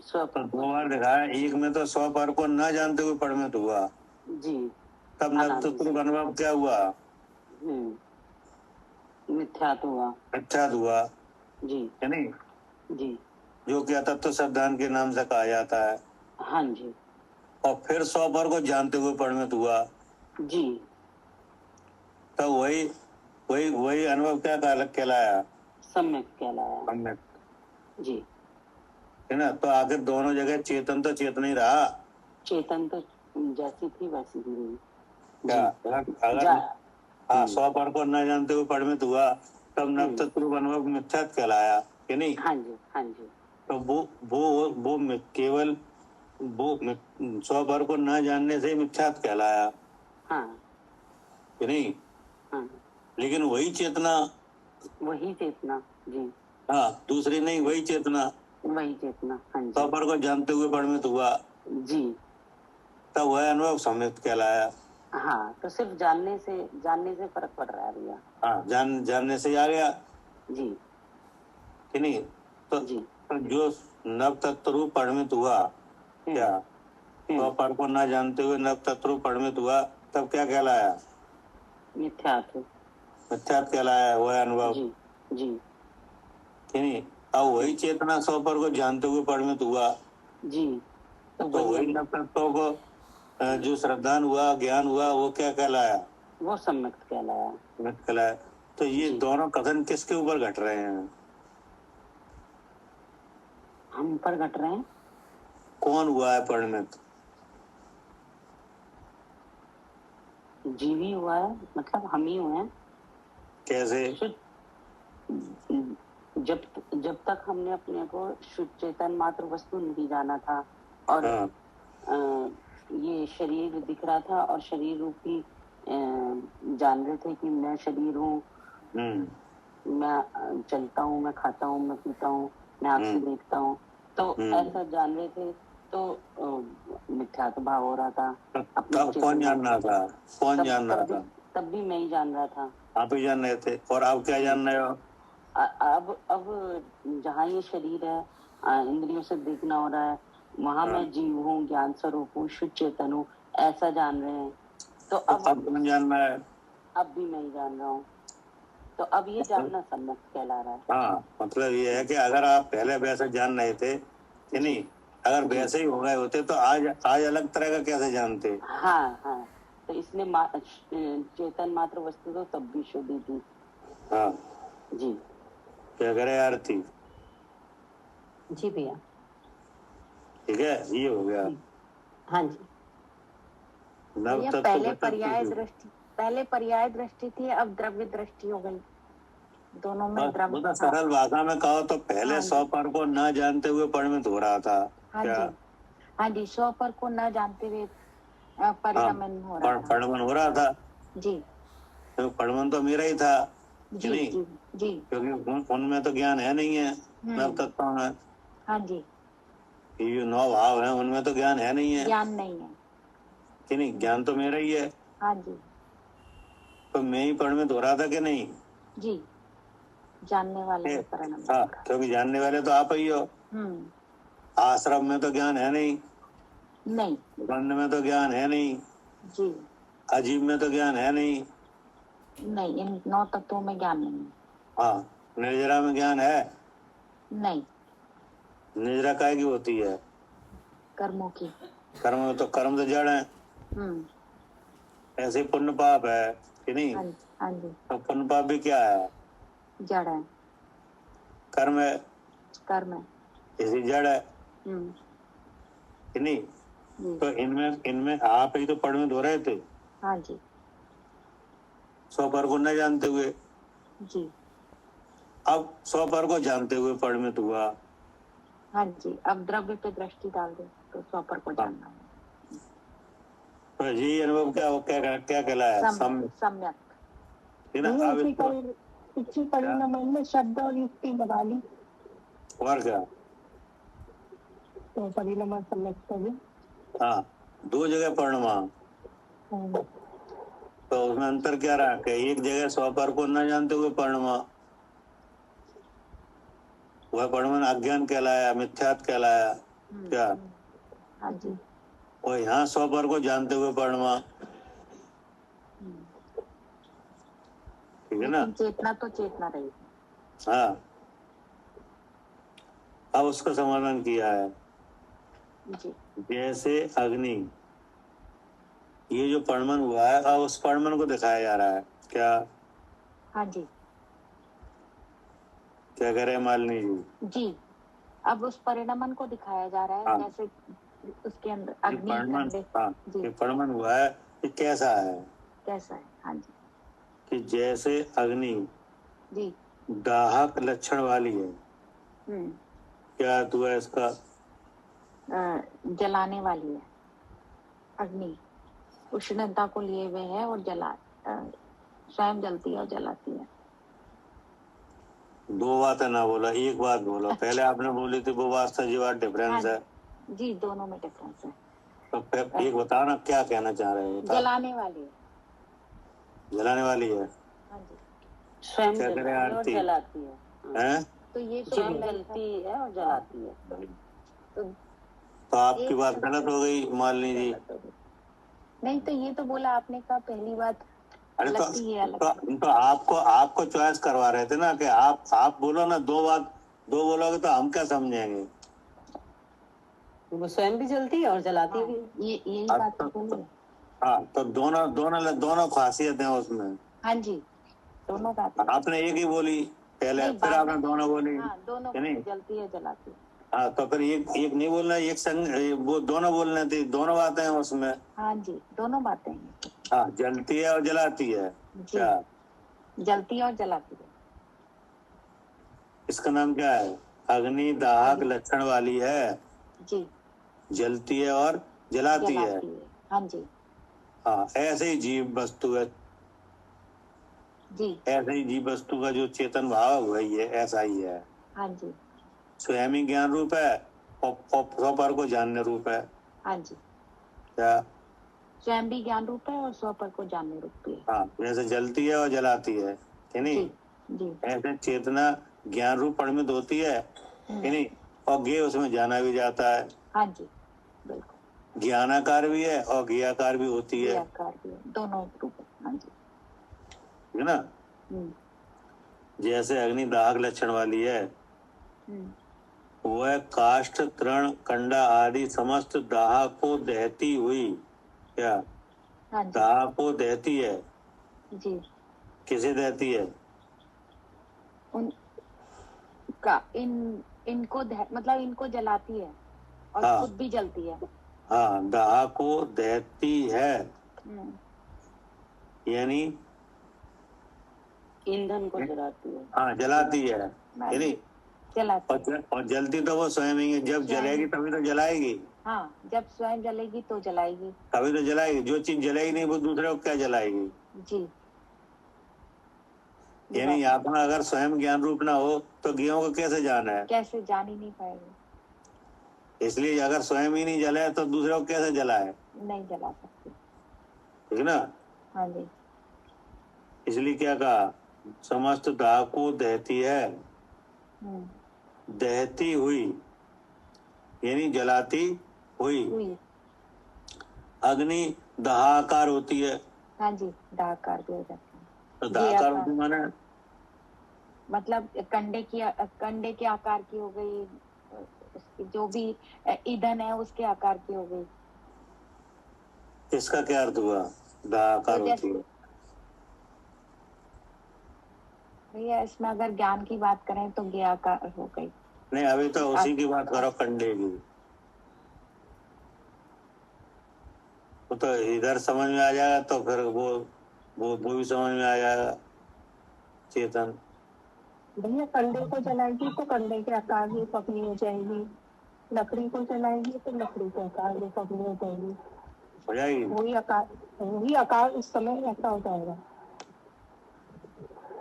तो 2 बार दिखाया। एक में तो 100 पर को न जानते हुए परिणत हुआ, जी तब नवतत्व का अनुभव क्या हुआ? मिथ्यात्व हुआ। मिथ्यात्व हुआ जी है नहीं, जी जो कि अतत्व सिद्धांत के नाम से कहा जाता है। हाँ जी और फिर 100 पर को जानते हुए परिणत हुआ, जी तब वही वही वही अनुभव क्या कहलाया? सम्यक कहलाया। सम्यक, जी है ना। तो आखिर दोनों जगह चेतन तो चेतन ही रहा। चेतन तो जैसी थी वैसी ही रही। क्या अगर हाँ 100 पर को न जानते हुए परिणत हुआ, तब नवतत्व अनुभव मिथ्यात्व कहलाया कि नहीं? हाँ जी हाँ जी। तो वो केवल वो 100 पर को न जानने से मिथ्यात्व कहलाया। हाँ कि नहीं? हाँ लेकिन वही चेतना, जी हाँ दूसरी नहीं, वही चेतना वही चेतना। हाँ 100 पर को जानते हुए परिणत हुआ, जी तब वह अनुभव सम्यक कहलाया। हाँ, तो सिर्फ जानने से फर्क पड़ रहा है भैया। हाँ, जानने से आ गया जी कि नहीं? तो जो नव तत्व रूप परिणत हुआ क्या, 100 पर को न जानते हुए नव तत्व रूप परिणत हुआ, तब क्या कहलाया? मिथ्यात्व कहलाया वह अनुभव। जी जी कि नहीं? अब वही चेतना 100 पर को जानते हुए परिणत हुआ, जी तो वही नव तत्वों को जो श्रद्धान हुआ, ज्ञान हुआ, वो क्या कहलाया? वो सम्यक कहलाया। तो ये दोनों कथन किसके ऊपर घट रहे हैं? हम पर घट रहे हैं। कौन हुआ है परिणत? जीवी हुआ है, मतलब हम ही हुए हैं। कैसे? जब तक हमने अपने को शुद्ध चेतन मात्र वस्तु नहीं जाना था, और ये शरीर दिख रहा था, और शरीर रूपी जान रहे थे कि मैं शरीर हूँ, मैं चलता हूँ, मैं खाता हूँ, मैं पीता हूँ, मैं आँख से देखता हूँ, तो ऐसा जान रहे थे, तो मिथ्यात्व भाव हो रहा था। तब कौन जान रहा था? तब भी मैं ही जान रहा था। आप ही जान रहे थे। और अब क्या जान रहे हो? अब जहाँ ये शरीर है, इंद्रियों से देखना हो रहा है, वहाँ मैं जीव हूँ, ज्ञान स्वरूप हूँ, शुद्ध चेतन हूँ, ऐसा जान रहे हैं। तो अब कौन जान रहा है? अब भी मैं ही जान रहा हूँ। तो अब ये जानना सम्यक कहला रहा है। हाँ, मतलब ये है कि अगर आप पहले वैसे जान रहे थे कि नहीं, अगर वैसे ही हो गए होते तो आज अलग तरह का कैसे जानते? हाँ हाँ, तो इसने चेतन मात्र वस्तु तो तब भी शुद्ध थी। हाँ जी, क्या करे आरती? जी भैया, ठीक है, ये हो गया। हाँ जी। पहले पर्याय दृष्टि थी, अब द्रव्य दृष्टि हो गई। दोनों में द्रव्य। सरल भाषा में कहो तो पहले 100 पर को न जानते हुए परिणत हो रहा था। हाँ जी, 100 पर को न जानते हुए परिणमन हो रहा था। जी, तो परिणमन तो मेरा ही था जी नहीं? जी, क्योंकि उनमें तो ज्ञान है नहीं है, नव तत्वों में। हाँ जी, ये 9 भाव है, उनमें तो ज्ञान है नहीं है। ज्ञान नहीं है कि नहीं? ज्ञान तो मेरा ही है। हाँ जी, तो मैं ही परिणत हो रहा था कि नहीं? जी, जानने वाले परिणमित। हाँ, क्योंकि जानने वाले तो आप ही हो। आश्रम में तो ज्ञान है नहीं, गंध में तो ज्ञान है नहीं जी, अजीब में तो ज्ञान है नहीं, इन 9 तत्वों में ज्ञान नहीं है। हाँ, निर्जरा में ज्ञान है नहीं। निर्जरा काय की होती है? कर्मों की। कर्म तो जड़ है। ऐसे पुण्य पाप है कि नहीं? हाँ जी। तो पुण्य पाप भी क्या है? जड़ है। कर्म है, इसी जड़ है कि नहीं? तो इनमें आप ही तो परिणत हो रहे थे। हाँ जी, 100 पर को न जानते हुए। जी, अब 100 पर को जानते हुए परिणत हुआ। हाँ जी, अब द्रव्य पे दृष्टि डाल दे तो 100 पर को जानना है। तो ये अनुभव क्या कहलाया? सम्यक। इसी परिणमन में शब्द और युक्ति लगा ली। और क्या? तो परिणमन सम्यक। हाँ, 2 जगह परिणमा। तो उसमें अंतर क्या रहा कि एक जगह स्वपर को न जानते हुए परमा, वह परमा अज्ञान कहलाया, मिथ्यात कहलाया क्या, हाँ जी, और यहाँ स्वपर को जानते हुए परमा, ठीक है ना। लेकिन चेतना तो चेतना रही। हाँ, अब उसका समाधान किया है जी, जैसे अग्नि, ये जो परमन हुआ है अब उस परमन को दिखाया जा रहा है क्या, हाँ जी, क्या कह रहे हैं मालिनी जी। जी, अब उस परिणमन को दिखाया जा रहा है। हाँ। जैसे उसके अंदर ये अग्नि परमन, ठंडे, हाँ, जी, ये परमन हुआ है, ये कैसा है कैसा है, हाँ जी, कि जैसे अग्नि जी, दाहक लक्षण वाली है, क्या अर्थ हुआ इसका, जलाने वाली है। अग्नि उष्णता को लिए हुए है और स्वयं जलती है और जलाती है। दो बातें ना बोला, एक बात बोला। अच्छा। पहले आपने बोली थी वो बात से, जो बात डिफरेंस है। जी, दोनों में डिफरेंस है। तो फिर एक बताओ ना क्या कहना चाह रहे हो। जलाने वाली है, जलाने वाली है, हाँ जी, स्वयं क्या जलती करें है और आरती जलाती है। हैं? तो ये तो स्वयं जलती है और जलाती है। तो आपकी बात गलत हो गई मालिनी जी। नहीं, तो ये तो बोला आपने कहा पहली बात अरे तो, लगती है अलग। तो आपको चॉइस करवा रहे थे ना कि आप बोलो ना, दो बोलोगे तो हम क्या समझेंगे। वो स्वयं भी जलती है और जलाती भी है। ये यही बात तो बोली है। हाँ, तो दोनों खासियत है उसमें। हाँ जी, दोनों बातें। आपने एक ही बोली पहले, फिर आपने दोनों बोली। हाँ, दोनों नहीं, जलती है जलाती है। हाँ, तो फिर एक नहीं बोलना, एक संग, वो दोनों बोलने थी, दोनों बातें हैं उसमें। हाँ जी, दोनों बातें हैं। हाँ, जलती है और जलाती है जी, क्या, जलती है और जलाती है। इसका नाम क्या है, अग्नि दाहक लक्षण वाली है, जी, जलती है और जलाती है। हाँ जी, हाँ, ऐसे ही जीव वस्तु है जी, ऐसे ही जीव वस्तु का जो चेतन भाव वही है, ऐसा ही है। हाँ जी, स्वयं ही ज्ञान रूप है और स्वपर को जानने रूप है हाँ जी, क्या, स्वयं भी ज्ञान रूप है और स्वपर को जानने रूप भी है। हाँ, जैसे जलती है और जलाती है कि नहीं, जी, ऐसे चेतना ज्ञान रूप परिमित होती है कि नहीं, और ज्ञ उसमें जाना भी जाता है। हाँ जी, बिल्कुल, ज्ञानाकार भी है और ज्ञाकार भी होती है, ज्ञाकार भी है, दोनों रूप है। हाँ जी, ठीक है ना। जैसे अग्नि दाहक लक्षण वाली है, वह काष्ठ तृण कंडा आदि समस्त दाह को दहती हुई क्या, हाँ जी, दाह को दहती है, जी, किसे दहती है, इनको मतलब इनको जलाती है और हाँ, खुद भी जलती है। हाँ, दाह को दहती है, यानी ईंधन को जलाती है। हाँ, जलाती है यानी, जलाती और जलती तो वो स्वयं ही है, जब जलेगी तभी तो जलाएगी। हाँ, जब स्वयं जलेगी तो जलाएगी, तभी तो जलाएगी, जो चीज जलेगी नहीं वो दूसरे को क्या जलाएगी। जी, यानी आपका अगर स्वयं ज्ञान रूप ना हो तो ज्ञों को कैसे जाना है, कैसे जान ही नहीं पाएगी। इसलिए अगर स्वयं ही नहीं जलाए तो दूसरे को कैसे जलाए, नहीं जला सकती, ठीक है ना। हाँ जी, इसलिए क्या कहा, समस्त दाह को दहती है, दहती हुई यानी जलाती हुई। अग्नि दाहाकार होती है, हाँ जी, दाहकार भी हो जाती है। तो दाहाकार होती माने मतलब कंडे के आकार की हो गई, जो भी ईंधन है उसके आकार की हो गई। इसका क्या अर्थ हुआ, दाहाकार होती है। भैया इसमें अगर ज्ञान की बात करें तो ज्ञाकार हो गई। नहीं, अभी तो उसी की बात करो, कंडे की। वो तो इधर समझ में आ जाएगा तो फिर वो भी समझ में आ जाएगा चेतन। भैया कंडे को जलाएगी तो कंडे के आकार में पकनी हो जाएगी, लकड़ी को जलाएगी तो लकड़ी के आकार में पकनी हो जाएगी, हो जाएगी वही आकार उस समय ऐसा हो जाएगा।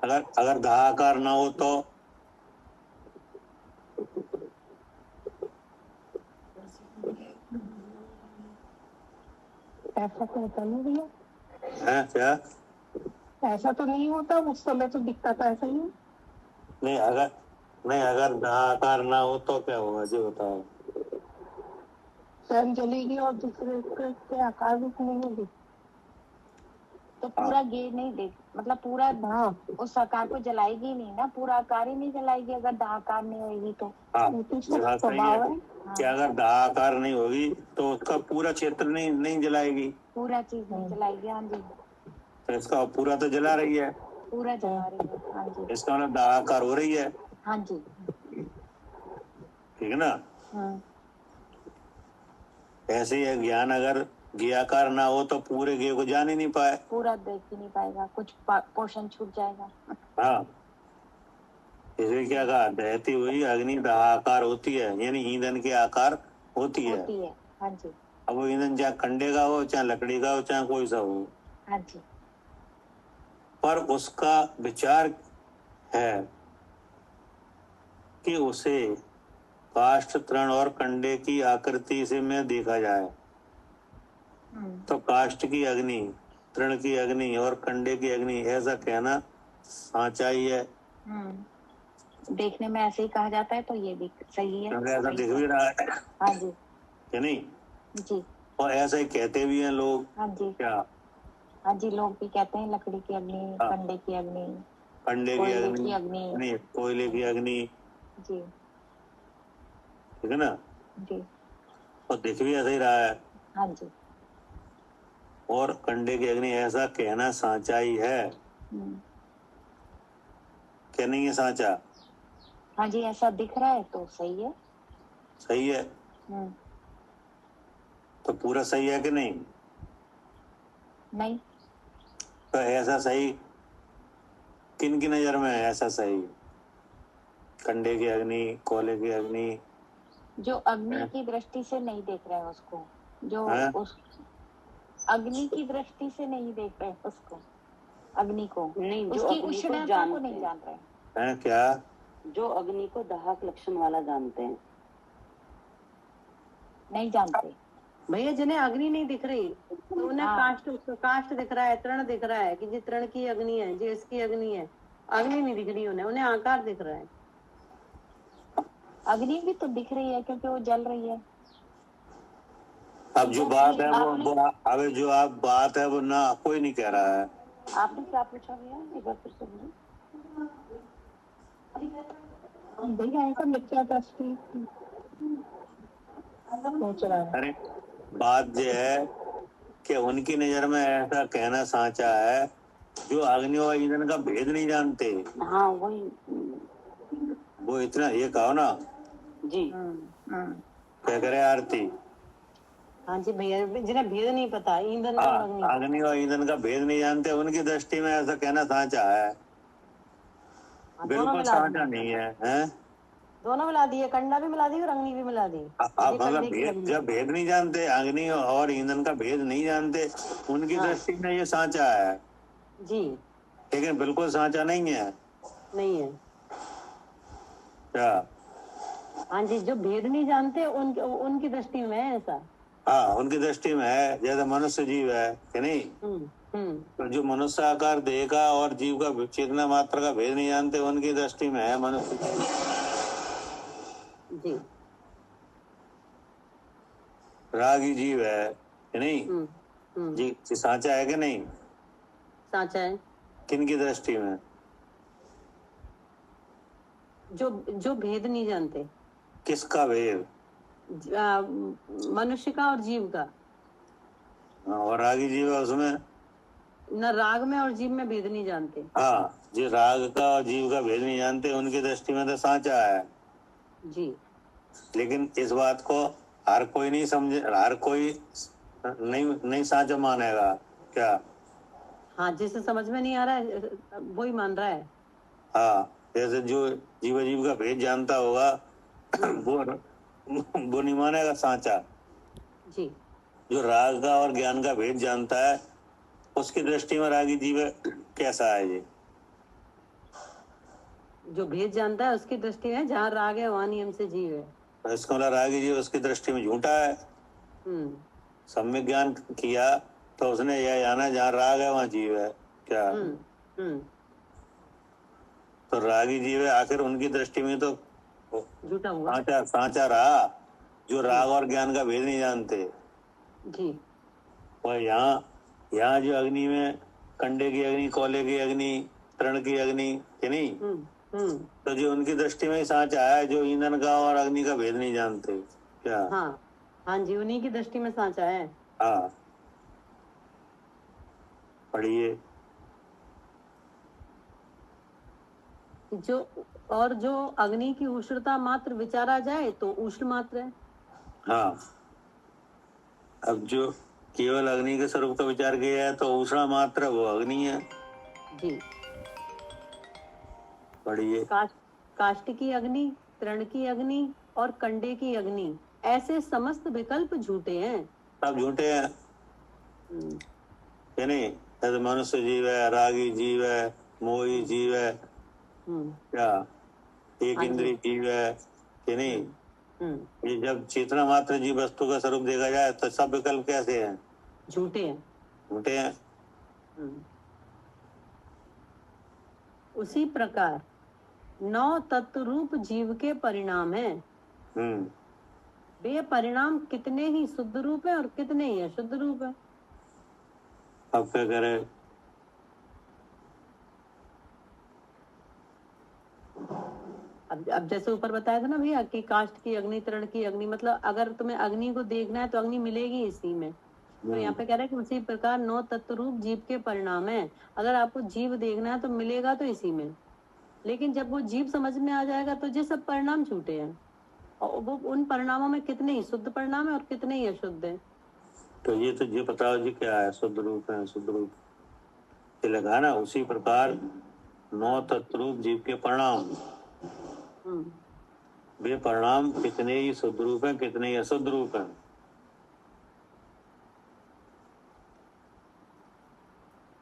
अगर दाहाकार ना हो तो ऐसा तो होता नहीं भैया, है क्या, ऐसा तो नहीं होता, उस समय तो दिखता था ऐसा ही। नहीं अगर आकार ना हो तो क्या होगा जी बताओ। स्वयं जलेगी और दूसरे के आकार रूप नहीं होगी तो पूरा गे नहीं देख, मतलब पूरा उस आकार को जलाएगी नहीं ना, पूरा आकार ही नहीं जलाएगी अगर दाहकार नहीं होगी तो। स्वभाव है कि अगर दाहकार नहीं होगी तो उसका पूरा क्षेत्र नहीं जलाएगी, पूरा चीज नहीं जलाएगी। हाँ जी, तो इसका पूरा तो जला रही है, पूरा जला रही है। हाँ जी, इसका मतलब दाहकार हो रही है। हाँ जी, ठीक है ना। ऐसे ही ज्ञान अगर ज्ञाकार ना हो तो पूरे ज्ञ को जान ही नहीं पाए, पूरा देख ही नहीं पाएगा, कुछ पोर्शन छूट जाएगा। हाँ, इसलिए क्या कहा, दहती हुई अग्नि दाहकार होती है, यानी ईंधन के आकार होती है। हाँ जी, अब वो ईंधन चाहे कंडे का हो, चाहे लकड़ी का हो, चाहे कोई सा हो, हाँ जी, पर उसका विचार है कि उसे काष्ठ, तृण और कंडे की आकृति से में देखा जाए। तो काष्ठ की अग्नि, तृण की अग्नि और कंडे की अग्नि ऐसा कहना साचा ही है। देखने में ऐसे ही कहा जाता है तो ये भी सही है, क्योंकि ऐसा दिख भी रहा है। हाँ जी, कि नहीं जी, और ऐसा ही कहते भी हैं लोग। हाँ जी, क्या, हाँ जी, लोग भी कहते हैं लकड़ी की अग्नि, कंडे की अग्नि, कंडे की अग्नि, कोयले की अग्नि, जी, ठीक है ना जी, और दिख भी ऐसा ही रहा है। हाँ जी, और कंडे की अग्नि ऐसा कहना साचा ही है। क्या नहीं है साचा? हाँ जी, ऐसा दिख रहा है तो सही है। सही है तो पूरा सही है कि नहीं? नहीं। तो ऐसा सही किन की नजर में है? ऐसा सही कंडे की अग्नि, कोयले की अग्नि, जो अग्नि की दृष्टि से नहीं देख रहे हैं उसको, जो उस अग्नि की दृष्टि से नहीं देख रहे उसको, अग्नि को नहीं, उसकी उष्णता को नहीं जान रहे हैं। क्या? जो अग्नि को दाहक लक्षण वाला जानते हैं, नहीं जानते भैया। जिन्हें अग्नि नहीं दिख रही तो उन्हें काष्ठ दिख रहा है, तृण दिख रहा है कि जी तृण की अग्नि है, जी इसकी अग्नि है। अग्नि नहीं दिख रही उन्हें आकार दिख रहा है। अग्नि भी तो दिख रही है क्योंकि वो जल रही है। अब जो बात है वो अबे जो आप बात है वो ना कोई नहीं कह रहा है। आपने क्या पूछा भैया, एक बार फिर से बोलो। भैया ऐसा मिथ्या दृष्टि सोच रहा है। अरे बात ये है कि उनकी नजर में ऐसा कहना साचा है जो अग्नि और ईंधन का भेद नहीं जानते। हाँ वही, वो इतना ये कहो ना जी। क्या करे आरती? हाँ जी भैया, जिन्हें भेद नहीं पता ईंधन और अग्नि और ईंधन का भेद नहीं जानते, उनकी दृष्टि में ऐसा कहना साचा है। बिल्कुल साचा नहीं है, हैं? दोनों मिला दिए, कंडा भी मिला दी और अग्नि भी मिला दी। मतलब जब भेद नहीं जानते, अग्नि और ईंधन का भेद नहीं जानते, उनकी दृष्टि में ये साचा है जी, लेकिन बिल्कुल साचा नहीं है। नहीं है क्या? हाँ जी, जो भेद नहीं जानते उनकी दृष्टि में है ऐसा। हाँ, उनकी दृष्टि में है। जैसे मनुष्य जीव है कि नहीं, तो जो मनुष्य आकार देह का और जीव का चेतना मात्र का भेद नहीं जानते, उनकी दृष्टि में है मनुष्य जी। रागी जीव है कि नहीं जी, साचा है कि नहीं? साचा है। किन की दृष्टि में? जो भेद नहीं जानते। किसका भेद? मनुष्य का और जीव का। और रागी जीव है उसमें न राग में और जीव में भेद नहीं जानते। हाँ, जो राग का और जीव का भेद नहीं जानते, उनकी दृष्टि में तो साचा है जी। लेकिन इस बात को हर कोई नहीं समझे, हर कोई नहीं साचा मानेगा। क्या? हाँ, जिसे समझ में नहीं आ रहा है वो ही मान रहा है। हाँ, जैसे जो जीव का भेद जानता होगा वो नहीं मानेगा साचा। जी। जो राग का और ज्ञान का भेद जानता है, उसकी दृष्टि में रागी जीव कैसा है? ये जो भेद जानता है उसकी दृष्टि में जहाँ राग है वहाँ नियम से जीव है। इसका मतलब रागी जीव उसकी दृष्टि में झूठा है। सम्यक ज्ञान किया तो उसने यह जाना जहाँ राग है वहाँ जीव है। क्या? तो रागी जीव है, आखिर उनकी दृष्टि में तो झूठा हुआ, सांचा रहा, जो राग और ज्ञान का भेद नहीं जानते जी। और यहाँ जो अग्नि में कंडे की अग्नि, कोयले की अग्नि, तृण की अग्नि, कि नहीं, तो जो उनकी दृष्टि में सांचा है, जो ईंधन का और अग्नि का भेद नहीं जानते क्या। हाँ जी, उन्हीं की दृष्टि में सांचा है। हाँ, पढ़िए। जो अग्नि की उष्णता मात्र विचारा जाए तो उष्ण मात्र है। हाँ, अब जो केवल अग्नि के स्वरूप का विचार किया है तो उष्ण मात्र वो अग्नि है जी। पढ़िए। काष्ठ की अग्नि, तृण की अग्नि और कंडे की अग्नि, ऐसे समस्त विकल्प झूठे हैं। सब झूठे हैं, नहीं। ऐसे मनुष्य जीव है, रागी जीव है, मोही जीव है, क्या एक इंद्रिय जीव है, कि नहीं। ये जब चेतना मात्र जीव वस्तु का स्वरूप देखा जाए तो सब विकल्प कैसे हैं? झूठे हैं, झूठे हैं। उसी प्रकार 9 तत्व रूप जीव के परिणाम है। वे परिणाम कितने ही शुद्ध रूप है और कितने ही अशुद्ध रूप है। अब क्या करें? अब जैसे ऊपर बताया था ना भैया कि काष्ठ की अग्नि, तृण की अग्नि, मतलब अगर तुम्हें अग्नि को देखना है तो अग्नि मिलेगी इसी में। तो यहाँ पे कह रहा है कि उसी प्रकार 9 तत्व रूप जीव के परिणाम है। अगर आपको जीव देखना है तो मिलेगा तो इसी में, लेकिन जब वो जीव समझ में आ जाएगा तो ये सब परिणाम झूठे हैं और वो उन परिणामों में कितने ही शुद्ध परिणाम है और कितने ही अशुद्ध है। तो ये बताओ जी क्या है? शुद्ध रूप है, शुद्ध रूप लगा ना। उसी प्रकार 9 तत्व रूप जीव के परिणाम, वे परिणाम कितने ही शुद्ध रूप हैं, कितने ही अशुद्ध रूप हैं।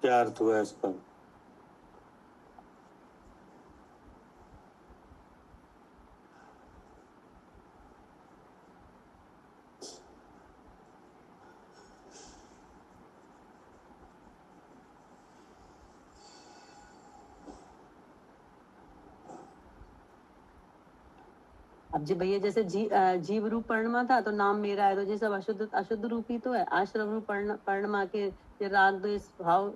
क्या अर्थ हुआ इसका? अब जी भैया जैसे जीव रूप परिणमा था तो नाम मेरा है, तो ये सब अशुद्ध रूप ही तो है। आश्रम रूप परिणमा के ये राग द्वेष भाव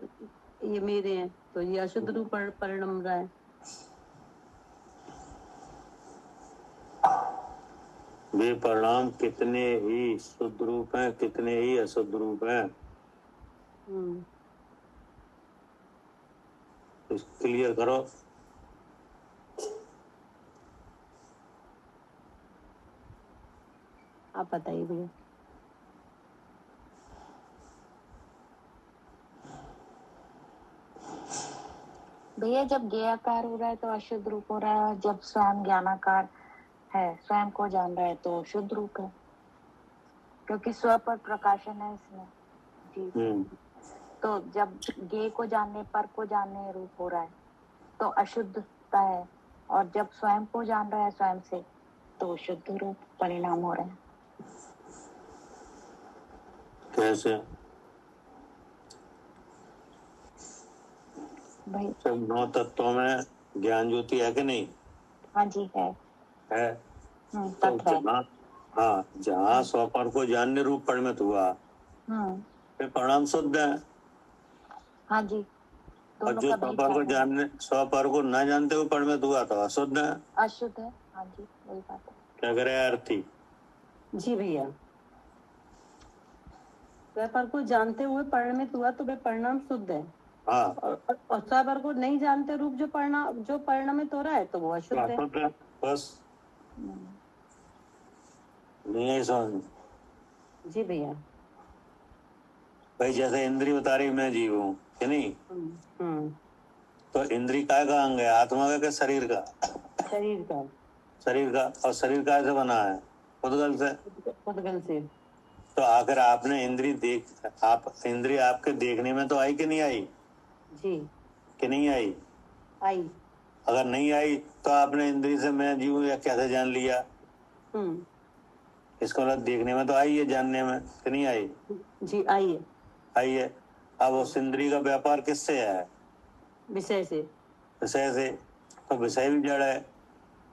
ये मेरे हैं, तो ये अशुद्ध रूप परिणम रहा है। वे परिणाम कितने ही शुद्ध रूप हैं, कितने ही अशुद्ध रूप हैं। क्लियर करो। आप बताइए भैया। भैया जब ज्ञाकार हो रहा है तो अशुद्ध रूप हो रहा है, जब स्वयं ज्ञानाकार है, स्वयं को जान रहा है तो शुद्ध रूप है, क्योंकि स्व पर प्रकाशन है इसमें जी। तो जब ज्ञ को जानने, पर को जानने रूप हो रहा है तो अशुद्धता है, और जब स्वयं को जान रहा है स्वयं से तो शुद्ध रूप परिणाम हो रहे हैं। कैसे? भाई सब 9 तत्वों में ज्ञान ज्योति है कि नहीं? हाँ जी है। तो जहाँ स्वपर को जानने रूप परिणत हुआ फिर परिणाम शुद्ध है। हाँ जी। और जो स्वपर को न जानते हुए परिणत हुआ तो अशुद्ध है, अशुद्ध है। हाँ जी वही बात है। क्या करे आरती? जी भैया, स्वपर को जानते हुए परिणमित हुआ तो वे परिणाम शुद्ध है। हाँ। और स्वपर को नहीं जानते रूप जो परिणमित हो रहा है तो वो अशुद्ध है। बस नहीं है समझ। जी भैया। भाई जैसे इंद्री बता रही मैं जीव हूँ कि नहीं, तो इंद्री काय का अंग है? आत्मा का क्या शरीर का? शरीर का। शरीर का। और शरीर काय से बना है? उद्गल से। उद्गल से। तो आखिर आपने इंद्री आपके देखने में तो आई कि नहीं आई? जी। कि नहीं आई? आई। अगर नहीं आई तो आपने इंद्री से मैं जीव या कैसे जान लिया? इसको मतलब देखने में तो आई है, जानने में कि नहीं आई? जी आई है। आई है। अब उस इंद्री का व्यापार किससे है? विषय से तो विषय भी जड़ है,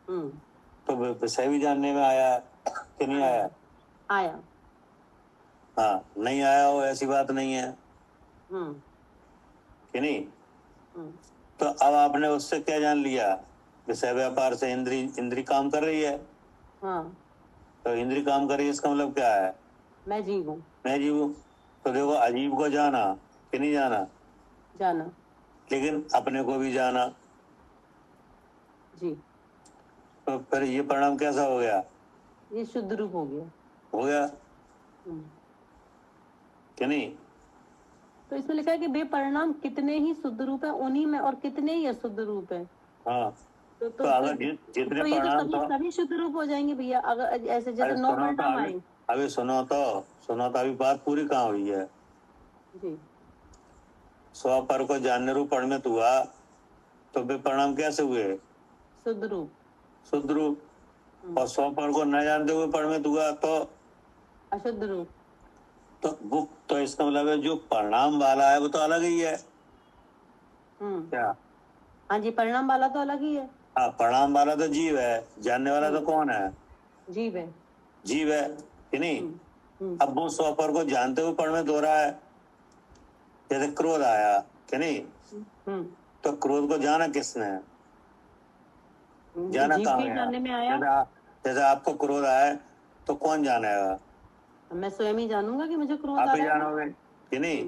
तो विषय भी जानने में आया कि नहीं आया? आया। हाँ, नहीं आया हो ऐसी बात नहीं है कि नहीं? तो अब आपने उससे क्या जान लिया? विषय व्यापार से इंद्री काम कर रही है। हाँ। तो इंद्री काम कर रही है, इसका मतलब क्या है? मैं जीव हूँ। तो देखो, अजीब को जाना कि नहीं जाना? जाना। लेकिन अपने को भी जाना जी। तो फिर ये परिणाम कैसा हो गया? ये शुद्ध रूप हो गया कि नहीं? तो इसमें लिखा है कि वे परिणाम कितने ही शुद्ध रूप है उन्हीं में, और कितने ही अशुद्ध रूप है। हाँ, तो अगर जितने परिणाम तो सभी शुद्ध रूप हो जाएंगे भैया, अगर ऐसे जैसे 9 परिणाम आए। अभी सुनो तो अभी बात पूरी कहाँ हुई है जी। 100 पर को जानने रूप परिणमित हुआ तो वे परिणाम कैसे हुए? शुद्ध रूप। और 100 पर को न जानते हुए परिणमित हुआ तो अशुद्ध रूप। तो इसका मतलब है जो परिणाम वाला है वो तो अलग ही है। क्या? हाँ जी, परिणाम वाला तो अलग ही है। हाँ, परिणाम वाला तो जीव है, जानने वाला तो कौन है? जीव है कि नहीं? अब वो 100 पर को जानते हुए परिणमित हो रहा है। जैसे क्रोध आया कि नहीं, तो क्रोध को जाना किसने? जाना कहाँ है? जानने में आया। जैसे आपको क्रोध आया तो कौन जानेगा? मैं स्वयं ही जानूंगा कि मुझे क्रोध आ आप रहा ही है। जानोगे कि नहीं?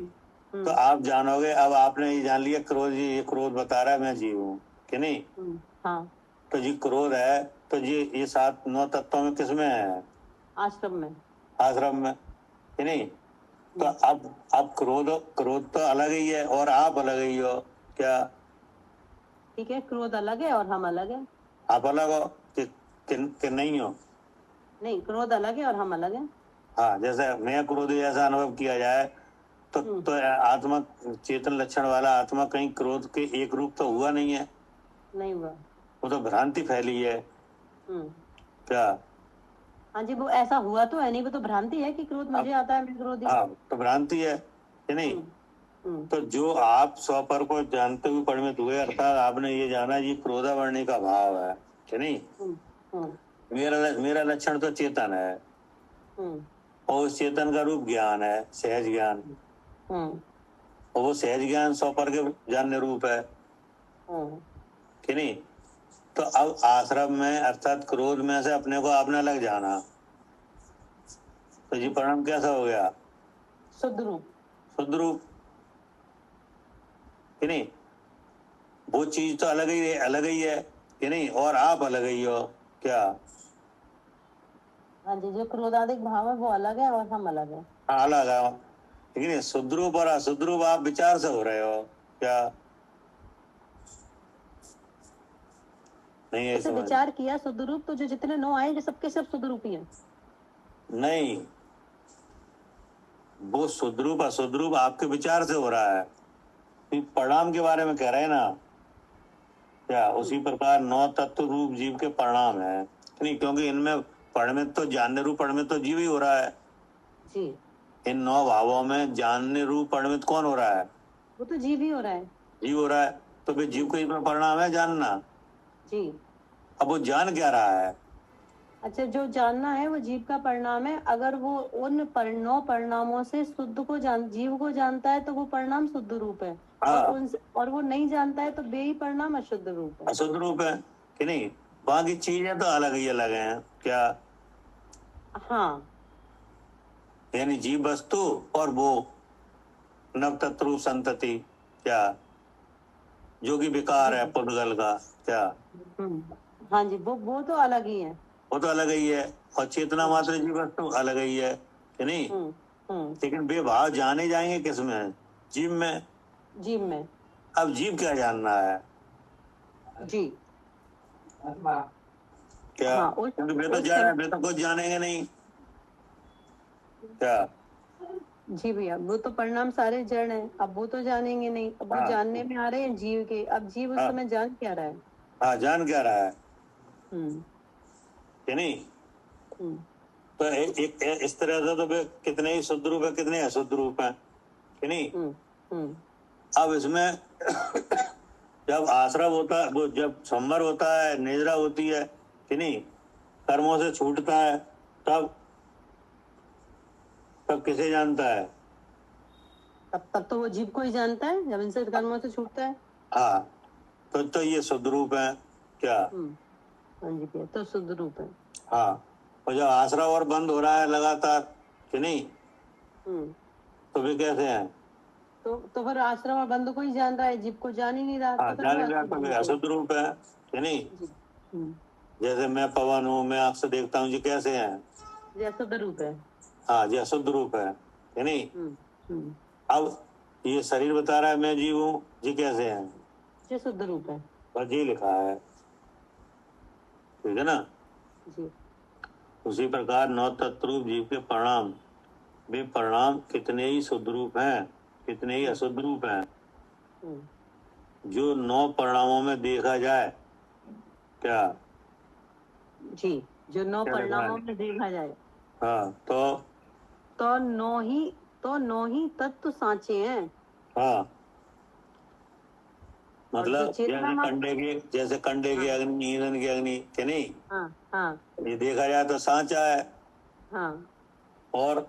तो आप जानोगे। अब आपने ये जान लिया क्रोध, ये क्रोध बता रहा है मैं जीव हूँ कि नहीं? हाँ। तो जी क्रोध है तो जी ये 7-9 तत्वों में किसमें है? आश्रम में कि नहीं? तो अब क्रोध तो अलग ही है और आप अलग ही हो। क्या? ठीक है, क्रोध अलग है और हम अलग है। आप अलग हो कि नहीं हो? नहीं, क्रोध अलग है और हम अलग है। हाँ, जैसे मैं क्रोधी ऐसा अनुभव किया जाए तो आत्मा, चेतन लक्षण वाला आत्मा कहीं क्रोध के एक रूप तो हुआ नहीं है। नहीं हुआ। वो तो भ्रांति फैली है। क्या? हाँ जी, वो ऐसा हुआ तो है नहीं, वो तो भ्रांति है कि क्रोध मुझे आता है, मैं क्रोधी। हाँ, तो भ्रांति है कि नहीं? तो जो आप 100 पर को जानते हुए परिणमित हुए, अर्थात आपने ये जाना ये क्रोधावर्णी का भाव है कि नहीं? मेरा लक्षण तो चेतन है और उस चेतन का रूप ज्ञान है, सहज ज्ञान। और वो सहज ज्ञान 100 पर के जानने रूप है कि नहीं? तो अब आश्रम में अर्थात क्रोध में से अपने को आपने लग जाना, तो ये परिणाम कैसा हो गया? शुद्ध रूप कि नहीं? वो चीज तो अलग ही है कि नहीं? और आप अलग ही हो। क्या? हाँ जी, जो क्रोधाधिक भाव है वो अलग है और हम अलग है। हाँ, अलग है, लेकिन शुद्ध रूप और अशुद्ध रूप आप विचार से हो रहे हो। क्या? नहीं, ऐसे विचार किया शुद्ध रूप, तो जो जितने 9 आए जो सबके सब शुद्ध रूप ही हैं। नहीं, वो शुद्ध रूप अशुद्ध रूप आपके विचार से हो रहा है। परिणाम के बारे में कह रहे हैं ना? क्या? उसी प्रकार 9 तत्व रूप जीव के परिणाम है नहीं? क्योंकि इनमें परिणमित तो जानने रूप परिणमित तो जीव ही हो रहा है जी। इन 9 भावों में जानने रूप परिणमित कौन हो रहा है? वो तो जीव ही हो रहा है। जीव हो रहा है, तो फिर जीव का इसमें परिणाम है जानना जी। अब वो जान क्या रहा है? अच्छा, जो जानना है वो जीव का परिणाम है। अगर वो उन 9 परिणामों से शुद्ध को जीव को जानता है तो वो परिणाम शुद्ध रूप है। और वो नहीं जानता है तो वे ही परिणाम अशुद्ध रूप है कि नहीं? बाकी चीजें तो अलग ही अलग हैं। क्या? हाँ, यानी जीव वस्तु और वो नव तत्व रूप संतति, क्या? जो कि विकार है पुद्गल का। क्या? हाँ जी, वो तो अलग ही है। वो तो अलग ही है और चेतना मात्र जीव वस्तु अलग ही है कि नहीं? लेकिन वे भाव जाने जाएंगे किसमें? जीव में। अब जीव क्या जानना है? जी। क्या? क्योंकि वे तो कुछ जानेंगे नहीं। क्या? जी भैया, वो तो परिणाम सारे जड़ हैं, अब वो तो जानेंगे नहीं। अब वो जानने में आ रहे हैं जीव के। अब जीव उस समय जान क्या रहा है? हाँ, जान क्या रहा है कि नहीं? तो एक इस तरह से तो वे कितने ही शुद्ध रूप है, कितने अशुद्ध रूप है कि नहीं? अब इसमें जब आश्रव होता है, वो जब संवर होता है, निद्रा होती है कि नहीं, कर्मों से छूटता है, तब किसे जानता है? तब तो वो जीव को ही जानता है, जब इनसे कर्मों से छूटता है। हाँ, तो ये शुद्ध रूप है क्या? हाँ जी भैया, तो शुद्ध रूप है। हाँ, और जब आश्रव और बंद हो रहा है लगातार कि नहीं, तो वे कैसे हैं? तो फिर आश्रम और बंद को ही जान रहा है, जीव को जान ही नहीं रहा। हाँ, जान ही रहा, तो अशुद्ध रूप है कि नहीं? जैसे मैं पवन हूँ, मैं आपसे देखता हूँ, जी कैसे हैं? जी अशुद्ध रूप है। हाँ, जी अशुद्ध रूप है कि नहीं? अब ये शरीर बता रहा है मैं जीव हूँ, जी कैसे हैं? जी शुद्ध रूप है। बस ये लिखा है, ठीक है ना जी। उसी प्रकार नौ तत्व जीव के परिणाम, वे परिणाम कितने ही शुद्ध रूप हैं, कितने ही अशुद्ध रूप हैं। जो 9 परिणामों में देखा जाए, क्या जी, जो 9 परिणामों में देखा जाए, हाँ, तो 9 ही तत्व साँचे हैं। हाँ, मतलब जैसे कंडे की अग्नि, ईंधन की अग्नि के नहीं। हाँ, ये देखा जाए तो सांचा है। हाँ, और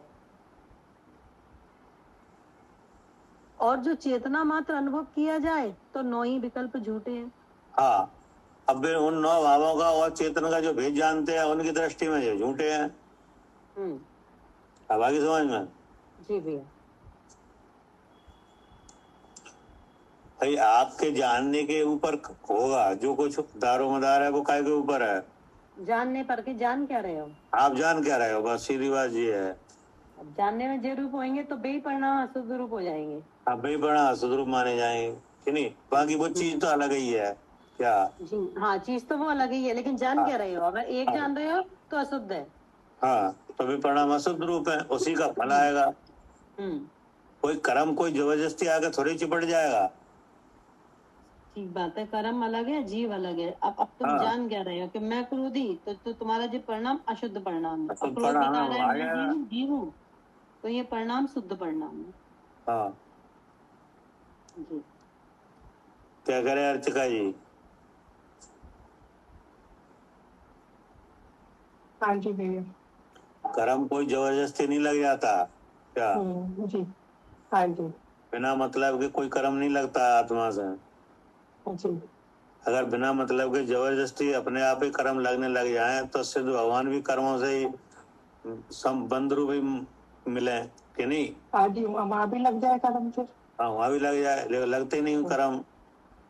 जो चेतना मात्र अनुभव किया जाए तो 9 ही विकल्प झूठे हैं। हाँ, अब वे उन 9 भावों का और चेतन का जो भेद जानते हैं, उनकी दृष्टि में ये झूठे हैं। अब आगे समझ में? जी भैया। भाई आपके जानने के ऊपर होगा, जो कुछ दारोमदार है वो काय के ऊपर है? जानने पर के जान क्या रहे हो? आप जान क्या रहे हो, बस सीधी बात ये है। अब जानने में जे रूप होंगे तो बे परिणाम अशुद्ध रूप हो जाएंगे। हाँ, बे परिणाम अशुद्ध रूप माने जाएंगे कि नहीं? बाकी वो चीज तो अलग ही है क्या? जी हाँ, चीज तो वो अलग ही है, लेकिन जान क्या रहे हो? अगर एक जान रहे हो तो अशुद्ध है। हाँ, तो भी परिणाम अशुद्ध रूप है, उसी का फल आएगा। कोई कर्म कोई जबरदस्ती आके थोड़ी चिपट जाएगा। ठीक बात है, कर्म अलग है, जीव अलग है। अब तुम जान क्या रहे हो कि मैं क्रोधी, तो तुम्हारा जो परिणाम अशुद्ध परिणाम है। जीव हूँ तो ये परिणाम शुद्ध परिणाम है। हाँ जी, क्या करे अर्चिका जी? हाँ जी भैया। कर्म कोई जबरदस्ती नहीं लग जाता क्या? जी हाँ जी। बिना मतलब के कोई कर्म नहीं लगता आत्मा से। जी। अगर बिना मतलब के जबरदस्ती अपने आप ही कर्म लगने लग जाए तो सिद्ध भगवान भी कर्मों से ही संबंध रूप ही मिले कि नहीं? हाँ जी, वहाँ भी लग जाए कर्म फिर। हाँ, वहाँ भी लग जाए, लेकिन लगते नहीं कर्म।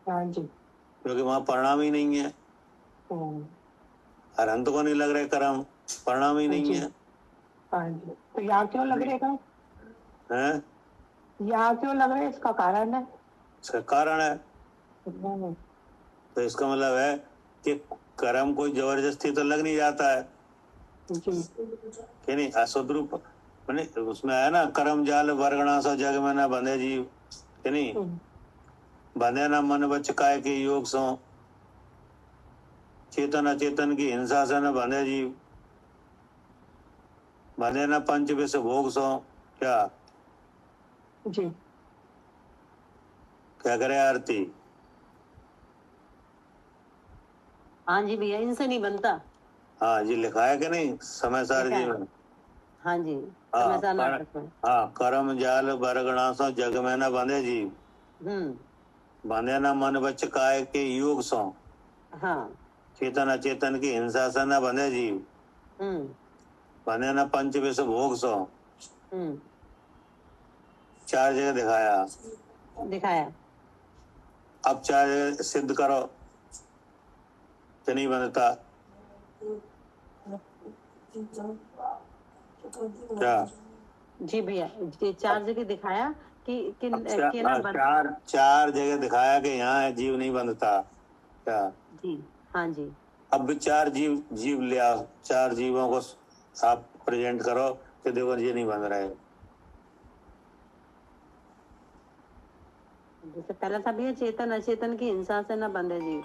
हाँ जी, क्योंकि वहाँ परिणाम ही नहीं है। अरहंत को नहीं लग रहे कर्म, परिणाम ही नहीं है। हाँ जी, तो यहाँ क्यों लग रहे हैं? यहाँ क्यों लग रहे हैं, इसका कारण है? इसका कारण है, तो इसका मतलब है कि कर्म कोई जबरदस्ती तो लग नहीं जाता है कि नहीं? अशुद्ध रूप उसमें है ना, कर्म जाल वर्गणा सो जग में न बंधे जीव कि नहीं? बंधे न मन बच काय के योग सो, चेतन अचेतन की हिंसा से न बंधे जीव, बंधे न पंच विष भोग सो। क्या जी, क्या करे आरती? हाँ जी भैया, इनसे नहीं बनता। हाँ जी, लिखा है कि नहीं समय सार जी में? हाँ जी, समय सार नाटक में। हाँ, कर्म जाल वर्गणा सो जग में न बंधे जीव, बंधे न मन बच काय के योग सो। हाँ, चेतन अचेतन की हिंसा से न बंधे जीव, बंधे न पंच विष भोग सो। 4 जगह दिखाया। अब 4 जगह सिद्ध करो कि नहीं बनता? क्या? जी भैया, 4 जगह दिखाया कि ना 4 जगह दिखाया कि यहाँ जीव नहीं बनता क्या? जी हाँ जी। अब भी 4 जीव ले आओ, 4 जीवों को आप प्रेजेंट करो कि देखो ये नहीं बन रहे। जैसे पहला था भैया, चेतन अचेतन की हिंसा से न बंधे जीव।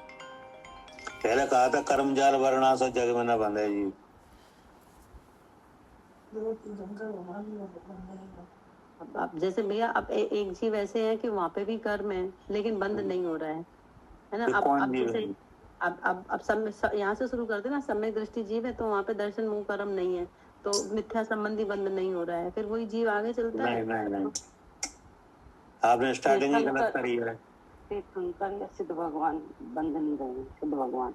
पहले कहा था कर्म जाल वर्णा से जग में न बंधे जीव। अब जैसे भैया, अब एक जीव ऐसे है कि वहाँ पे भी कर्म है लेकिन बंद नहीं हो रहा है। है ना। अब जैसे अब सब यहाँ से शुरू करते ना, सम्यक दृष्टि जीव है तो वहाँ पे दर्शन मुंह कर्म नहीं है, तो मिथ्या संबंधी बंध नहीं हो रहा है, फिर वही जीव आगे चलता है। नहीं आपने स्टार्टिंग ही गलत करी है। सिद्ध भगवान बंध नहीं रहे, सिद्ध भगवान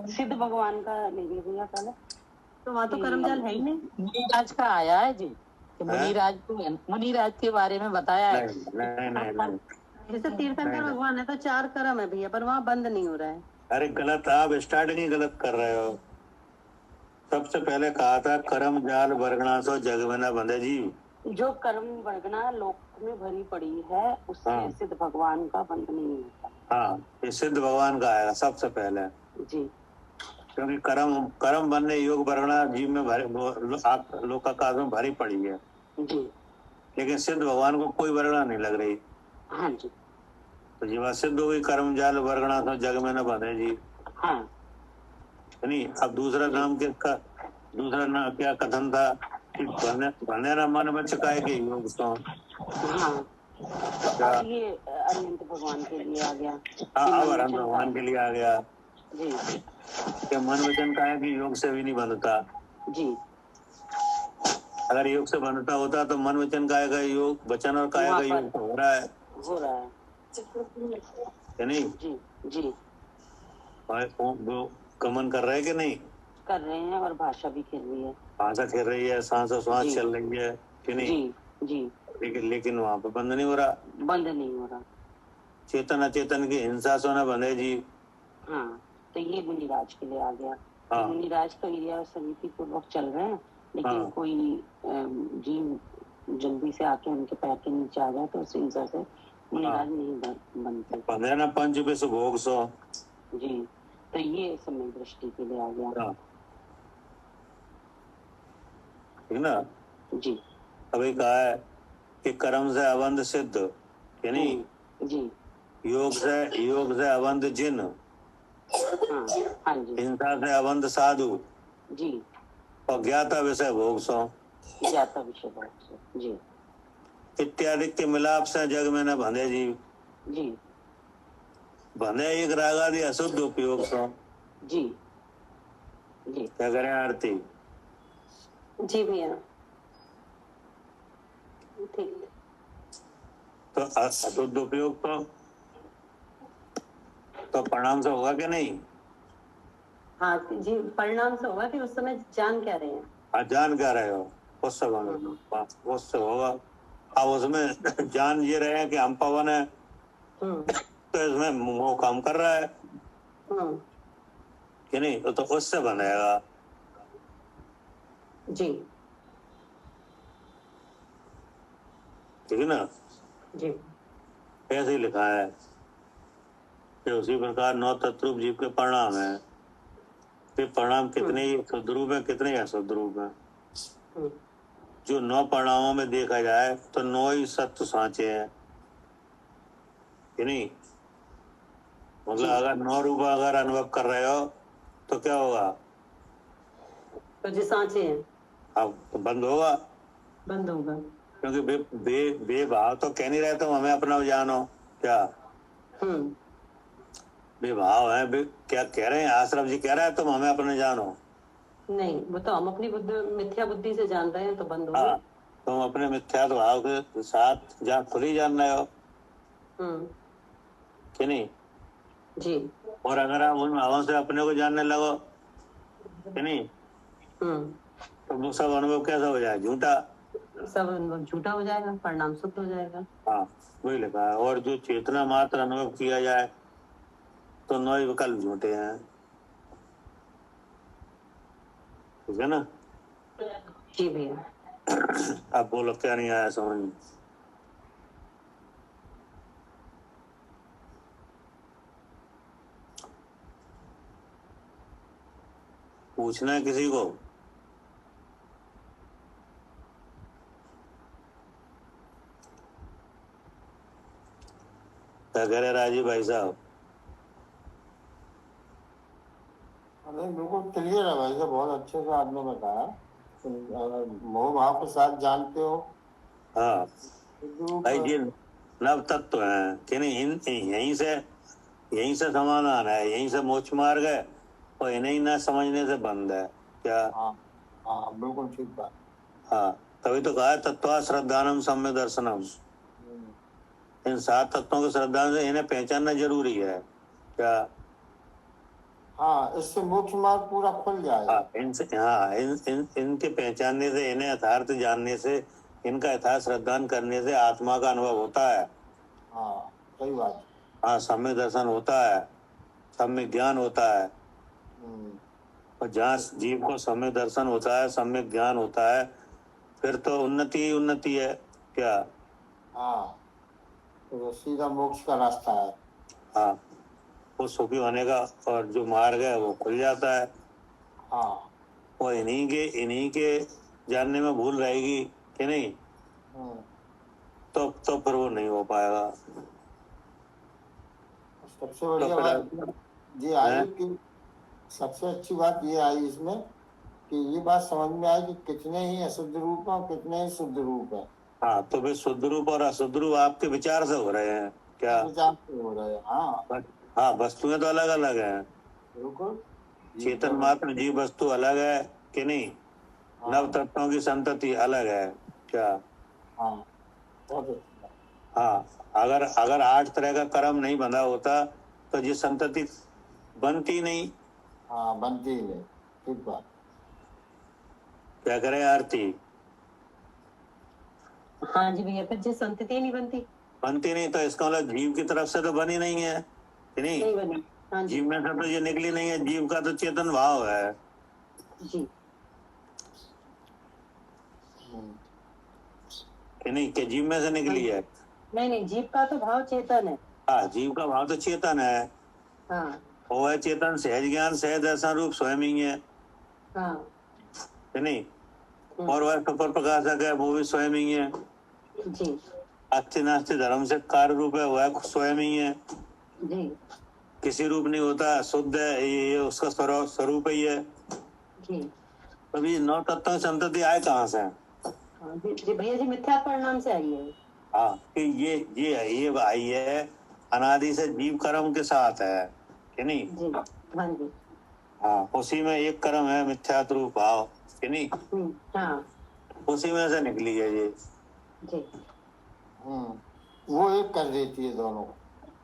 सिद्ध भगवान का ले लिया पहले, तो वहाँ तो कर्मजाल है ही नहीं। मुनिराज का आया है जी, मुनिराज के बारे में बताया है। जैसे तीर्थंकर भगवान है तो 4 कर्म है भैया, पर वहाँ बंद नहीं हो रहा है। अरे गलत, आप स्टार्टिंग ही गलत कर रहे हो। सबसे पहले कहा था कर्म जाल वर्गणा सो जग में न बंधे जीव। जो कर्म वर्गना लोक में भरी पड़ी है उससे सिद्ध भगवान का बंध नहीं होता। हाँ, ये सिद्ध भगवान का आएगा सबसे पहले जी, क्योंकि कर्म बनने योग वर्गणा जीव में भरी, लोक का में भरी पड़ी है जी, लेकिन सिद्ध भगवान को कोई वर्गणा नहीं लग रही। हाँ जी, तो जीवा सिद्ध हो गई कर्म जाल वर्गणा तो जग में न बंधे जी। हाँ नहीं, अब दूसरा नाम क्या कथन था कि बने न मन में चकाए के योग सो। हाँ, ये अनंत भगवान के लिए आ गया। हाँ, अब अनंत भगवान के लिए आ गया जी, कि मन वचन का है कि योग से भी नहीं बंधता जी। अगर योग से बंधता होता तो मन वचन काया का योग, वचन और काया का योग तो हो रहा है नहीं जी जी। वो गमन कर रहे हैं कि नहीं कर रहे हैं, और भाषा भी खेल रही है, भाषा खेल रही है, सांस और श्वास चल रही है कि नहीं जी जी। लेकिन वहाँ पे बंद नहीं हो रहा, बंद नहीं हो रहा। चेतन अचेतन की हिंसा से न बंधे जी। हाँ, तो ये मुनिराज के लिए आ गया। हाँ। मुनिराज तो ये समिति पूर्वक चल रहे हैं, लेकिन कोई जीव जल्दी से आके उनके पैर के नीचे आ जाए तो उस हिंसा से मुनिराज नहीं बनते। बंधे न पंच विश्व भोग सो जी, तो ये समय दृष्टि के लिए आ गया। ठीक ना जी। अभी कहा है कि कर्म से अबंध सिद्ध, यानी जी, योग से अबंध जिन, हाँ जी, हिंसा से अबंध साधु जी, और ज्ञाता विषय भोग सो, ज्ञाता विषय भोग सो जी, इत्यादि के मिलाप से जग में न बंधे जीव जी, बंधे एक रागादि अशुद्ध उपयोग सो जी जी। क्या करें आरती जी भैया, ठीक। तो अशुद्ध उपयोग तो परिणाम से होगा कि नहीं? हाँ जी, परिणाम से होगा कि उस समय जान क्या रहे हैं। हाँ, जान क्या रहे हो उससे होगा। अब उसमें जान ये रहे हैं कि हम पवन है, तो इसमें मोह काम कर रहा है कि नहीं, तो उससे बनेगा जी। ठीक है ना जी। ऐसे ही लिखा है कि उसी प्रकार 9 तत्रूप जीव के परिणाम है। फिर परिणाम कितने ही शुद्ध रूप है, कितने ही अशुद्ध रूप है। जो 9 परिणामों में देखा जाए तो 9 ही सत्य सांचे हैं कि नहीं। मतलब अगर 9 रूप अगर अनुभव कर रहे हो तो क्या होगा? तो जो सांचे हैं अब तो बंद होगा, क्योंकि बेभाव तो कह नहीं रहे तुम हमें अपना जानो। क्या बेभाव है, क्या कह रहे हैं? आश्रम जी कह रहे हैं तुम हमें अपने जानो। नहीं, वो तो हम अपनी मिथ्या बुद्धि से जान रहे हैं, तो बंद होगा। तुम अपने मिथ्या भाव के साथ खुद ही जान रहे हो कि नहीं जी। और अगर आप उन भावों से अपने को जानने लगो कि नहीं, तो वो सब अनुभव कैसा हो जाए? झूठा, सब अनुभव झूठा हो जाएगा, परिणाम शुद्ध हो जाएगा। हाँ, वही लिखा है। और जो चेतना मात्र अनुभव किया जाए तो 9 विकल्प झूठे हैं। ठीक है ना जी भैया। अब बोलो, क्या नहीं आया समझ में? पूछना है किसी को? क्या कह रहे राजीव भाई साहब? बिल्कुल क्लियर है भाई साहब, बहुत अच्छे से आपने बताया। अगर मोह भाव के साथ जानते हो हाँ भाई जी, नव तत्व हैं कि नहीं, यहीं से समाधान है, यहीं से मोक्ष मार्ग है, और इन्हें न समझने से बंद है। क्या? हाँ बिल्कुल ठीक बात। हाँ, तभी तो कहा है तत्वा श्रद्धानम सम्यक दर्शनम। इन 7 तत्वों की श्रद्धा से इन्हें पहचानना जरूरी है। क्या? हाँ, इससे मोक्ष मार्ग पूरा खुल जाएगा। इनके पहचानने से, इन्हें यथार्थ जानने से, इनका यथार्थ श्रद्धान करने से आत्मा का अनुभव होता है। हाँ सही बात। हाँ, सम्यक दर्शन होता है, सम्यक ज्ञान होता है। और जहाँ जीव को सम्यक दर्शन होता है, सम्यक ज्ञान होता है, फिर तो उन्नति ही उन्नति है। क्या? हाँ, तो सीधा मोक्ष का रास्ता है। हाँ, वो सुखी होने का और जो मार्ग है वो खुल जाता है। हाँ, और इन्हीं के जानने में भूल रहेगी कि नहीं, तो फिर वो नहीं हो पाएगा। सबसे बढ़िया बात ये आई कि सबसे अच्छी बात ये आई इसमें कि ये बात समझ में आई कि कितने ही अशुद्ध रूप हैं और कितने ही शुद्ध रूप है। हाँ, तो वे शुद्ध रूप और अशुद्ध रूप आपके विचार से हो रहे हैं। क्या? विचार से हो रहे हैं। हाँ, वस्तुएं तो अलग अलग हैं। बिल्कुल, चेतन मात्र जीव वस्तु अलग है कि नहीं, नव तत्वों की संतति अलग है। क्या? हाँ, बहुत अच्छा। हाँ, अगर 8 तरह का कर्म नहीं बंधा होता तो ये संतति बनती नहीं। हाँ, बनती ही नहीं। ठीक बात। क्या करें आरती? हाँ जी भैया, फिर जो संतति नहीं बनती नहीं, तो इसका मतलब जीव की तरफ से तो बनी नहीं है कि नहीं बनी। हाँ जी। जीव में से तो ये निकली नहीं है। जीव का तो चेतन भाव है जी कि नहीं, कि जीव में से निकली है। नहीं, जीव का तो भाव चेतन है। हाँ, जीव का भाव तो चेतन है। हाँ, वो है चेतन, सहज ज्ञान सहज दर्शन रूप स्वयं ही है। हाँ, कि नहीं, और वह सुपर प्रकाशक है, वो भी स्वयं ही है। जी अस्थि नास्ति धर्म से कार्य रूप है, वह स्वयं ही है। जी किसी रूप नहीं होता, शुद्ध है, ये उसका स्वरूप ही है। जी। तभी 9 तत्व की संतति आए कहाँ से? जी भैया जी, मिथ्या परिणाम से आई है। हाँ, कि ये आई है अनादि से जीव कर्म के साथ है कि नहीं। जी हाँ जी। हाँ, उसी में एक कर्म है मिथ्यात्व रूप भाव कि नहीं। हाँ, उसी में से निकली है ये। जी वो एक कर देती है दोनों।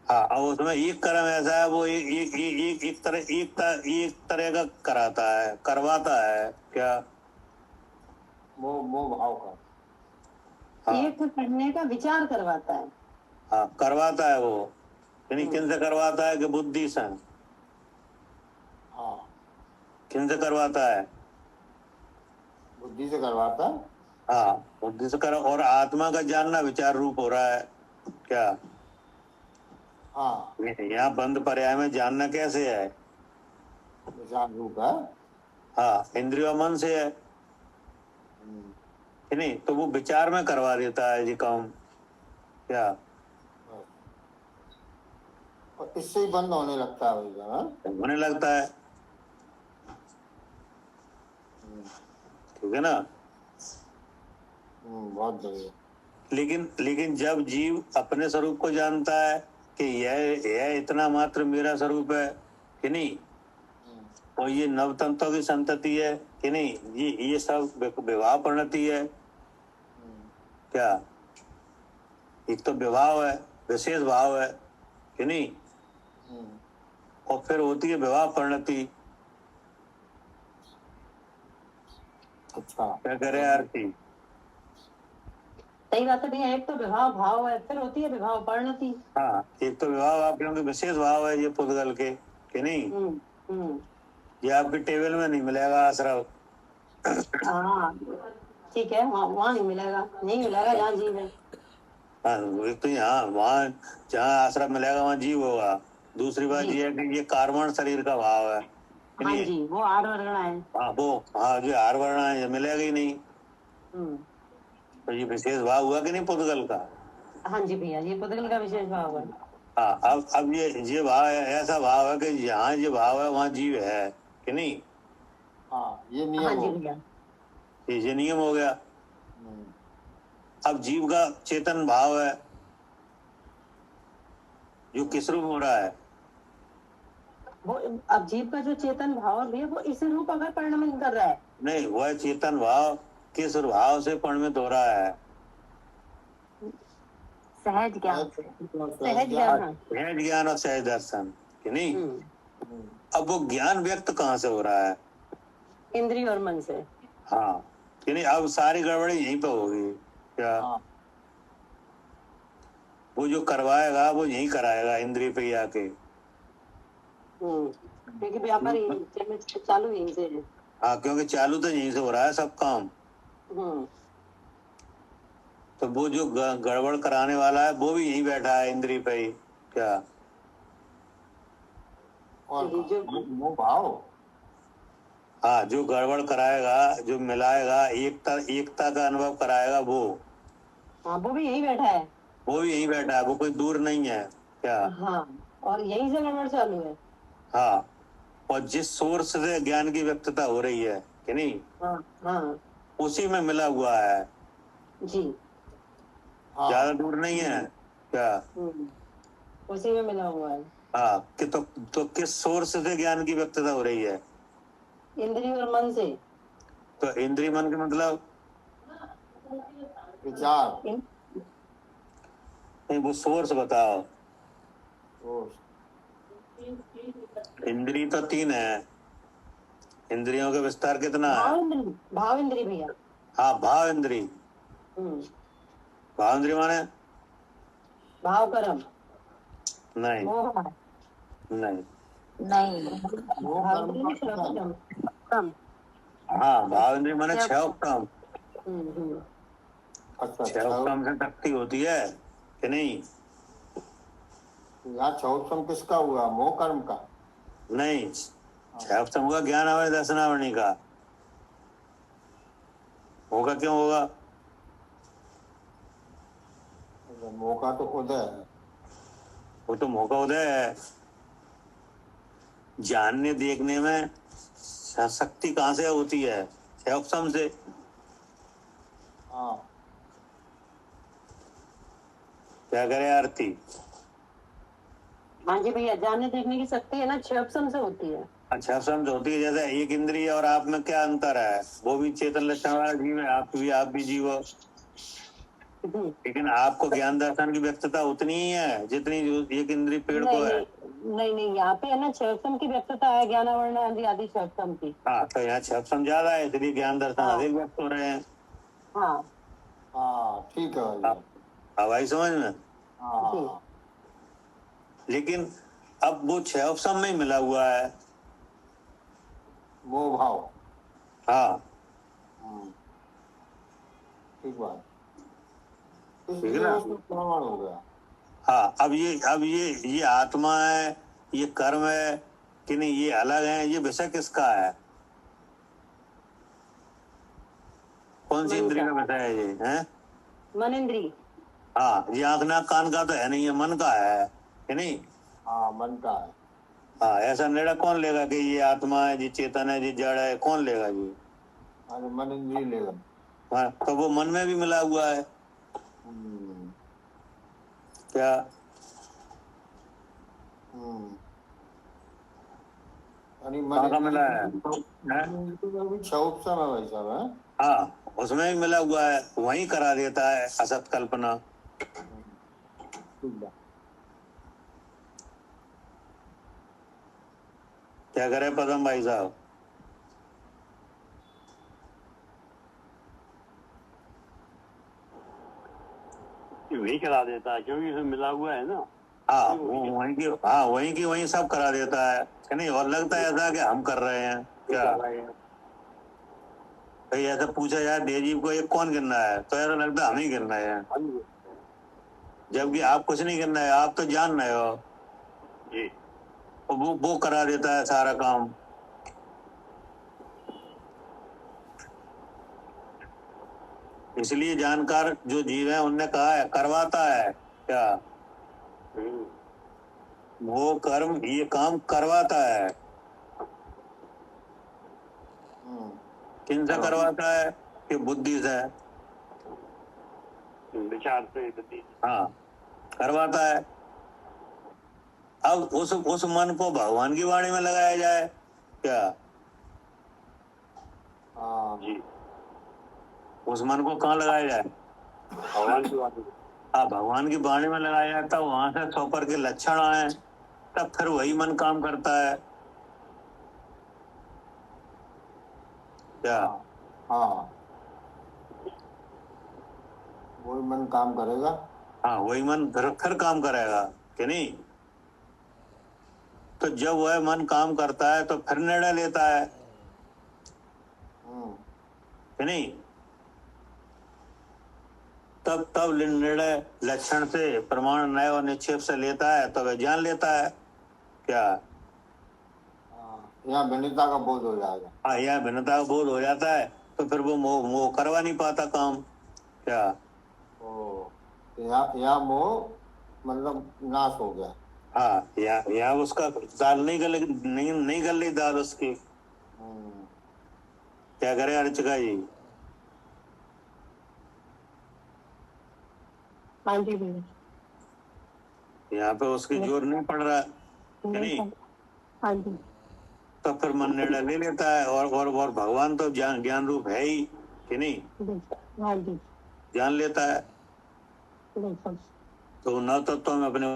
हाँ, और उसमें एक कर्म ऐसा है, वो एक तरह का करवाता है। क्या? वो भाव का। हाँ, एक करने का विचार करवाता है। हाँ, करवाता है वो। यानी किन से करवाता है? कि बुद्धि से। हाँ, किन से करवाता है? बुद्धि से करवाता है। हाँ, बुद्धि से और आत्मा का जानना विचार रूप हो रहा है। क्या? हाँ, यहाँ बंद पर्याय में जानना कैसे है? विचार रूप है। हाँ, इंद्रिय मन से है कि नहीं, तो वो विचार में करवा देता है जी काम। क्या? और इससे ही बंद होने लगता है होने लगता है। ठीक है ना। बहुत बढ़िया। लेकिन जब जीव अपने स्वरूप को जानता है कि यह इतना मात्र मेरा स्वरूप है कि नहीं, और ये नव तंत्रों की संतति है कि नहीं, ये सब विवाह परिणति है। क्या? एक तो विवाह है, विशेष भाव है कि नहीं, और फिर होती है विवाह परिणति। अच्छा, क्या करे आरती? सही बात है भैया, एक तो विवाह भाव है, फिर होती है विवाह परिणति। हाँ, एक तो विवाह भाव, क्योंकि विशेष भाव है ये पुद्गल के कि नहीं। ये आपके टेबल में नहीं मिलेगा आश्रय। हाँ ठीक है, वहाँ नहीं मिलेगा जहाँ जीव है। हाँ, एक तो यहाँ वहाँ जहाँ आश्रय मिलेगा वहाँ जीव होगा। दूसरी बात ये है कि ये कार्बन शरीर का भाव है। हाँ जी, वो आर वर्ण है। हाँ, जो आर वर्ण है ये मिलेगा ही नहीं। तो ये विशेष भाव हुआ कि नहीं पुद्गल का? हाँ जी भैया, ये पुद्गल का विशेष भाव है। हाँ, अब ये भाव है, ऐसा भाव है कि जहाँ ये भाव है वहाँ जीव है कि नहीं। हाँ, ये नियम हाँ जी भैया, ये नियम हो गया। अब जीव का चेतन भाव है जो किस रूप हो रहा है? वो अब जीव का जो चेतन भाव भी है वो इसी रूप अगर परिणमित कर रहा है। नहीं, वह चेतन भाव किस भाव से परिणमित हो रहा है? सहज ज्ञान से। सहज ज्ञान। सहज ज्ञान और सहज दर्शन कि नहीं? अब वो ज्ञान व्यक्त कहाँ से हो रहा है? इंद्रिय और मन से। हाँ, कि नहीं? अब सारी गड़बड़ी यहीं पे होगी क्या? वो जो करवाएगा वो यहीं कराएगा, इंद्रिय पे ही आके। क्योंकि व्यापार चालू यहीं से है। हाँ, क्योंकि चालू तो यहीं से हो रहा है सब काम। तो वो जो गड़बड़ कराने वाला है वो भी यहीं बैठा है, इंद्रिय पे ही क्या? और वो भाव, हाँ, जो गड़बड़ कराएगा, जो मिलाएगा, एकता का अनुभव कराएगा वो। हाँ, वो भी यहीं बैठा है। वो भी यहीं बैठा है, वो कोई दूर नहीं है क्या? हाँ, और यहीं से गड़बड़ चालू है। हाँ, और जिस सोर्स से ज्ञान की व्यक्तता हो रही है कि नहीं? हाँ, उसी में मिला हुआ है जी। ज्यादा दूर नहीं है क्या? उसी में मिला हुआ है। हाँ, कि तो किस सोर्स से ज्ञान की व्यक्तता हो रही है? इंद्रिय और मन से। तो इंद्रिय मन के मतलब विचार। नहीं, वो सोर्स बताओ। इंद्रिय तो 3 है, इंद्रियों का विस्तार कितना है? भाव इंद्रिय भैया। हाँ, भाव इंद्रिय। भाव इंद्रिय माने भाव कर्म। नहीं नहीं हाँ, भाव इंद्रिय माने 6 उपक्रम। 6 उपक्रम से शक्ति होती है कि नहीं? यहाँ 6 उपक्रम किसका हुआ? मोह कर्म का? नहीं, 6 उपक्रम का ज्ञान आवरण दर्शनावरणी का होगा। क्यों होगा? मोह का तो उदय है। वो तो मोह का उदय है। जानने देखने में शक्ति कहाँ से होती है? 6 उपक्रम से। हाँ, क्या करे आरती? हाँ जी भैया, जानने देखने की शक्ति है ना 6 उपक्रम से होती है। अच्छा, समझ होती है। जैसे एक इंद्रिय और आप में क्या अंतर है? वो भी चेतन लक्षण वाला जीव है, आप भी जीव हो, लेकिन आपको ज्ञान दर्शन की व्यक्तता उतनी ही है जितनी एक इंद्रिय पेड़ को है। नहीं, यहाँ पे है ना 6 उपक्रम की व्यक्तता है, ज्ञान आवरण आदि 6 उपक्रम की। हाँ, तो यहाँ 6 उपक्रम ज्यादा है, इसलिए ज्ञान दर्शन अधिक व्यक्त हो रहे हैं। हाँ, ठीक है। अब आई समझ में? हाँ, लेकिन अब वो 6 उपक्रम में ही मिला हुआ है वो भाव। हाँ, ठीक बात। ठीक है ना? प्रमाण हो गया। हाँ, अब ये आत्मा है, ये कर्म है कि नहीं, ये अलग है, ये विषय किसका है? कौन सी इंद्रिय का विषय है ये? है मन इंद्रिय। हाँ, ये आंख नाक कान का तो है नहीं, ये मन का है कि नहीं? हाँ, मन का है। हाँ, ऐसा निर्णय कौन लेगा कि ये आत्मा है, ये चेतन है, ये जड़ है? कौन लेगा जी? अरे मन इंद्रिय लेगा। हाँ, तो वो मन में भी मिला हुआ है क्या? मन का मिला है? 6 उपक्रम है भाई साहब, है? हाँ, उसमें भी मिला हुआ है, वही करा देता है असत कल्पना। क्या करे पदम भाई साहब? वही करा देता है क्योंकि इसमें मिला हुआ है ना। हाँ, वहीं की वहीं सब करा देता है कि नहीं? और लगता है ऐसा कि हम कर रहे हैं क्या? भाई ऐसा पूछा जाए डेजीव को एक कौन गिरना है, तो ऐसा लगता है हम ही गिरना है, जबकि आप कुछ नहीं करना है, आप तो जान रहे हो जी। वो करा देता है सारा काम। इसलिए जानकार जो जीव है उनने कहा है करवाता है क्या? वो कर्म ये काम करवाता है। किन से करवाता है? कि बुद्धि से, विचार से, बुद्धि। हाँ, करवाता है। अब उस मन को भगवान की वाणी में लगाया जाए क्या? जी उस मन को कहाँ लगाया जाए? भगवान की वाणी। हाँ, भगवान की वाणी में लगाया जाए, तब वहां से सौपर के लक्षण आए, तब फिर वही मन काम करता है क्या? हाँ, वही मन काम करेगा। हाँ, वही मन फिर काम करेगा कि नहीं? तो जब वह मन काम करता है तो फिर निर्णय लेता है कि नहीं? तब निर्णय लक्षण से, प्रमाण, न्याय और निक्षेप से लेता है, तो वह जान लेता है क्या? यहाँ भिन्नता का बोध हो जाएगा। हाँ, यहाँ भिन्नता का बोध हो जाता है, तो फिर वो मोह करवा नहीं पाता काम क्या? यहाँ मोह मतलब नाश हो गया। हाँ, यहाँ उसका दाल नहीं गल रही दाल उसकी। क्या करे अर्चका जी? हाँ जी भैया। यहाँ पे उसकी जोर नहीं पड़ रहा कि नहीं? हाँ जी। तो फिर मन निर्णय ले लेता है, और भगवान तो ज्ञान रूप है ही कि नहीं? हाँ जी। जान लेता है, तो न तत्व में अपने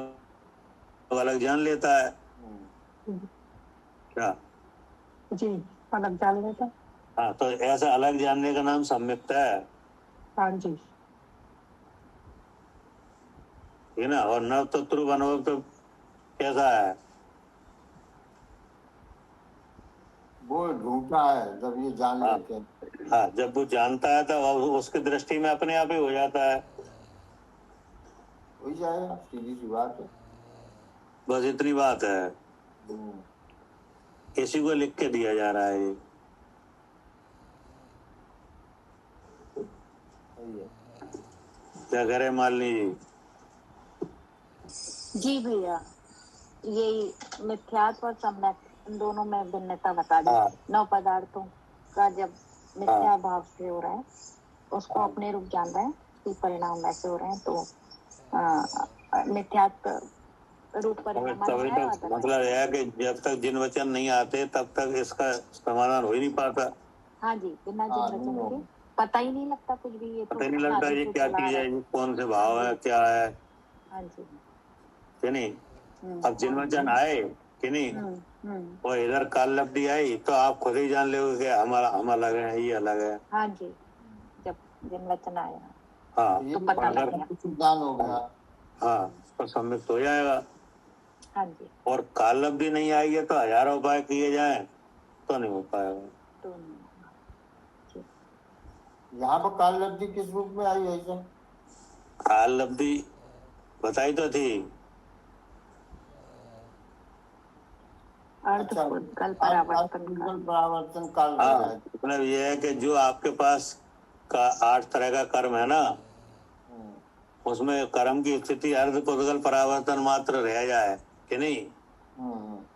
अलग जान लेता है क्या? जी, अलग जान लेता है। हाँ, तो ऐसा अलग जानने का नाम सम्यक्ता है। हाँ जी। ठीक है ना? और नव तत्व अनुभव तो कैसा है? वो ढूंढता है जब ये जान लेते हैं। हाँ, जब वो जानता है तो उसकी दृष्टि में अपने आप ही हो जाता है। हो जाएगा, सीधी सी बात है। बस इतनी बात है, किसी को लिख के दिया जा रहा है ये। क्या करे मालिनी जी? जी भैया, यही मिथ्यात्व और सम्यक, इन दोनों में भिन्नता बता दी। नौ पदार्थों का जब मिथ्या भाव से हो रहा है, उसको अपने रूप जान रहा है कि परिणाम वैसे हो रहे हैं, तो मिथ्यात्व रूप परिणाम मतलब यह है कि जब तक जिन वचन नहीं आते तब तक इसका समाधान हो ही नहीं पाता। हाँ जी, बिना जिन वचन के पता ही नहीं लगता कुछ भी। ये पता ही नहीं लगता ये क्या चीज है, ये कौन से भाव है, क्या है। हाँ जी, कि नहीं? अब जिन वचन आए कि नहीं, और इधर काल लब्धि आई, तो आप खुद ही जान लोगे कि हम अलग है, ये अलग है। हाँ जी, जब जिन वचन आया, हाँ, तो पता लग गया। हाँ, तो सम्मित हो जाएगा। हाँ जी। और काल लब्धि नहीं आई है तो हजारों उपाय किए जाएं तो नहीं हो पाएगा। तो नहीं। यहाँ पर काल लब्धि किस रूप में आई है? काल लब्धि बताई तो थी। अच्छा, कल परावर्तन काल। मतलब ये है कि जो आपके पास का 8 तरह का कर्म है ना, उसमें कर्म की स्थिति अर्ध पुद्गल परावर्तन मात्र रह जाए कि नहीं,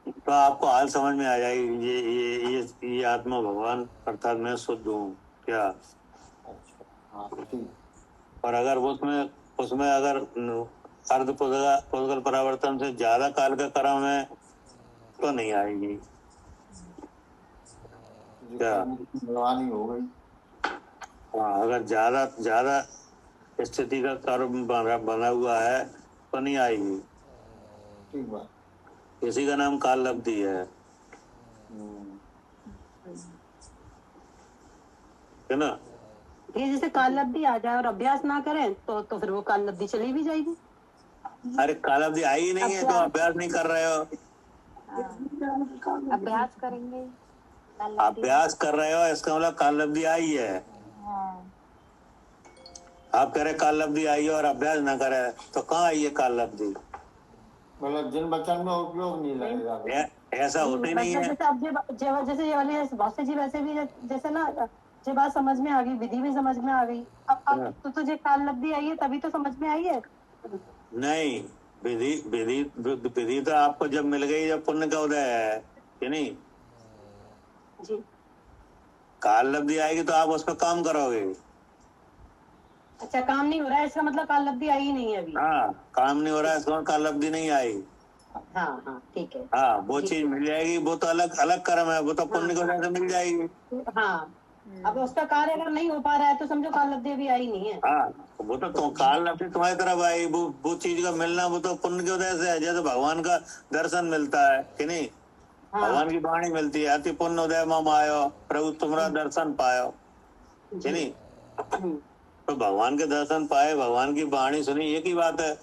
तो आपको हाल समझ में आ जाएगी ये आत्मा भगवान अर्थात मैं शुद्ध हूँ क्या। और अगर उसमें अगर अर्ध पुद्गल परावर्तन से ज्यादा काल का कर्म है तो नहीं आएगी क्या। हो गई। हाँ, अगर ज्यादा स्थिति का कर्म बना हुआ है तो नहीं आएगी। ठीक बात। इसी का नाम काल लब्धि है ना। ये जैसे काल लब्धि आ जाए और अभ्यास ना करें तो फिर वो काल लब्धि चली भी जाएगी। अरे काल लब्धि आई ही नहीं है तो अभ्यास नहीं कर रहे हो। अभ्यास करेंगे, अभ्यास कर रहे हो, इसका मतलब काल लब्धि आई है। आप कह रहे काल लब्धि आई है और अभ्यास ना करे तो कहाँ आई है काल लब्धि? मतलब जिन वचन में उपयोग नहीं लगेगा, ऐसा होता ही नहीं है। जैसे अब जैसे ये वाले बहुत से जीव ऐसे भी जैसे ना, जो बात समझ में आ गई, विधि भी समझ में आ गई। अब तो तुझे काल लब्धि आई है तभी तो समझ में आई है। नहीं, विधि तो आपको जब मिल गई जब पुण्य का उदय है कि नहीं जी। काल लब्धि आएगी तो आप उस पर काम करोगे। अच्छा, काम नहीं हो रहा है इसका मतलब काल लब्धि आई ही नहीं है अभी। हाँ, काम नहीं हो रहा है इसका मतलब काल लब्धि नहीं आई। हाँ ठीक है। हाँ, वो चीज मिल जाएगी, वो तो अलग अलग कर्म है, वो तो पुण्य की वजह से मिल जाएगी। हाँ, अब उसका कार्य अगर नहीं हो पा रहा है तो समझो काल लब्धि अभी आई नहीं है। हाँ, वो तो काल लब्धि तुम्हारी तरफ आई, वो चीज का मिलना वो तो पुण्य की वजह से है। जैसे भगवान का दर्शन मिलता है कि नहीं, भगवान की वाणी मिलती है, अति पुण्य उदय मम आयो, प्रभु तुम्हारा दर्शन पायो कि नहीं। तो भगवान के दर्शन पाए, भगवान की वाणी सुनी, एक ही बात है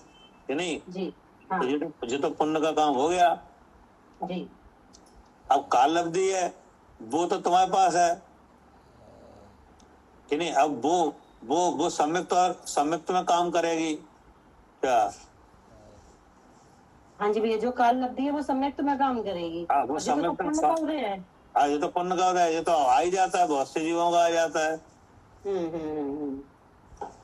कि नहीं जी। तो ये तो पुण्य का काम हो गया जी। अब काल लब्धि है, वो तो तुम्हारे पास है कि नहीं। अब वो संयुक्त में काम करेगी क्या। हाँ जी भैया, जो काल लब्धि है वो संयुक्त में काम करेगी। हाँ, वो संयुक्त में है। हाँ, ये तो पुण्य का उदय है, ये तो आ ही जाता है, बहुत से जीवों का आ जाता है।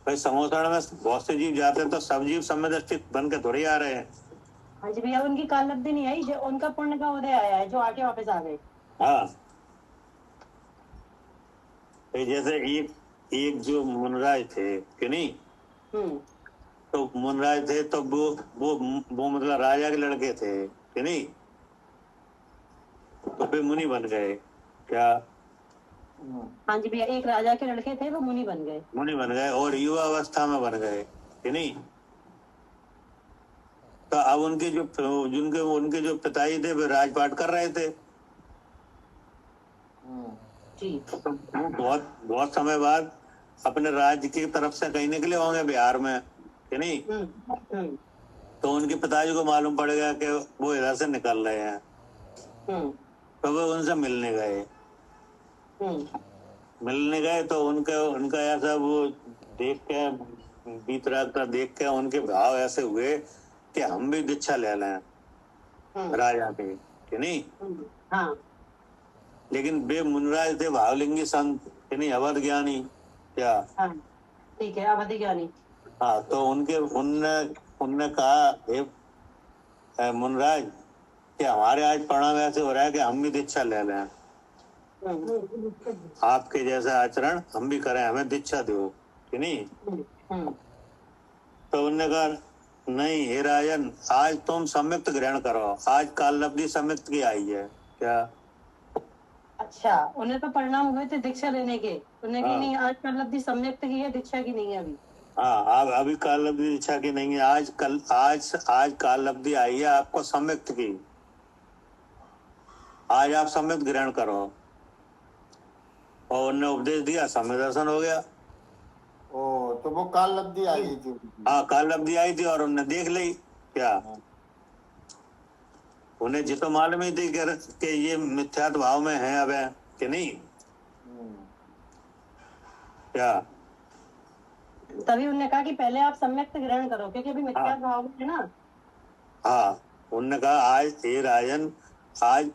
भाई समोसण में बहुत से जीव जाते हैं तो सब जीव समय दृष्टि बन के थोड़ी आ रहे हैं। हाँ जी भैया, उनकी काल लब्धि नहीं आई, जो उनका पुण्य का उदय आया है, जो आके वापस आ गए। हाँ, जैसे एक जो मुनराज थे कि नहीं, तो मुनराज थे तो वो मतलब राजा के लड़के थे कि नहीं, तो वे मुनि बन गए क्या। हाँ जी भैया, एक राजा के लड़के थे, वो मुनि बन गए और युवा अवस्था में बन गए कि नहीं। तो अब उनके जो पिताजी थे वे राजपाट कर रहे थे। जी। तो वो बहुत समय बाद अपने राज्य की तरफ से कहीं निकले होंगे बिहार में कि नहीं। तो उनके पिताजी को मालूम पड़ गया कि वो इधर से निकल रहे हैं, तो वो उनसे मिलने गए तो उनका ऐसा वो देख के बीतरागता देख के उनके भाव ऐसे हुए कि हम भी दीक्षा ले लें राजा के कि नहीं। हाँ। लेकिन वे मुनराज थे भावलिंगी संत कि नहीं, अवध ज्ञानी क्या। ठीक है, अवध ज्ञानी। हाँ, तो उनने कहा मुनराज कि हमारे आज परिणाम ऐसे हो रहा है कि हम भी दीक्षा ले लें, आपके जैसा आचरण हम भी करें, हमें दीक्षा दो कि नहीं। तो उन्होंने कहा नहीं हे राजन, आज तुम संयुक्त ग्रहण करो, आज काल लब्धि संयुक्त की आई है क्या। अच्छा, उन्हें तो परिणाम हुए थे दीक्षा लेने के, उन्हें की नहीं, आज काल लब्धि संयुक्त की है, दीक्षा की नहीं है अभी। हाँ, अभी काल लब्धि दीक्षा की नहीं है, आज काल लब्धि आई है आपको संयुक्त की, आज आप संयुक्त ग्रहण करो। और उन्होंने उपदेश दिया, सम्यक दर्शन हो गया। तो वो काल लब्धि आई थी। हाँ, काल लब्धि आई थी और उन्होंने देख ली क्या। उन्हें जितो मालूम ही थी कि ये मिथ्यात्व भाव में है अब कि नहीं क्या। तभी उन्होंने कहा कि पहले आप सम्यक ग्रहण करो, क्योंकि अभी मिथ्यात्व भाव में है ना। हाँ, उन्होंने कहा आज हे राजन, आज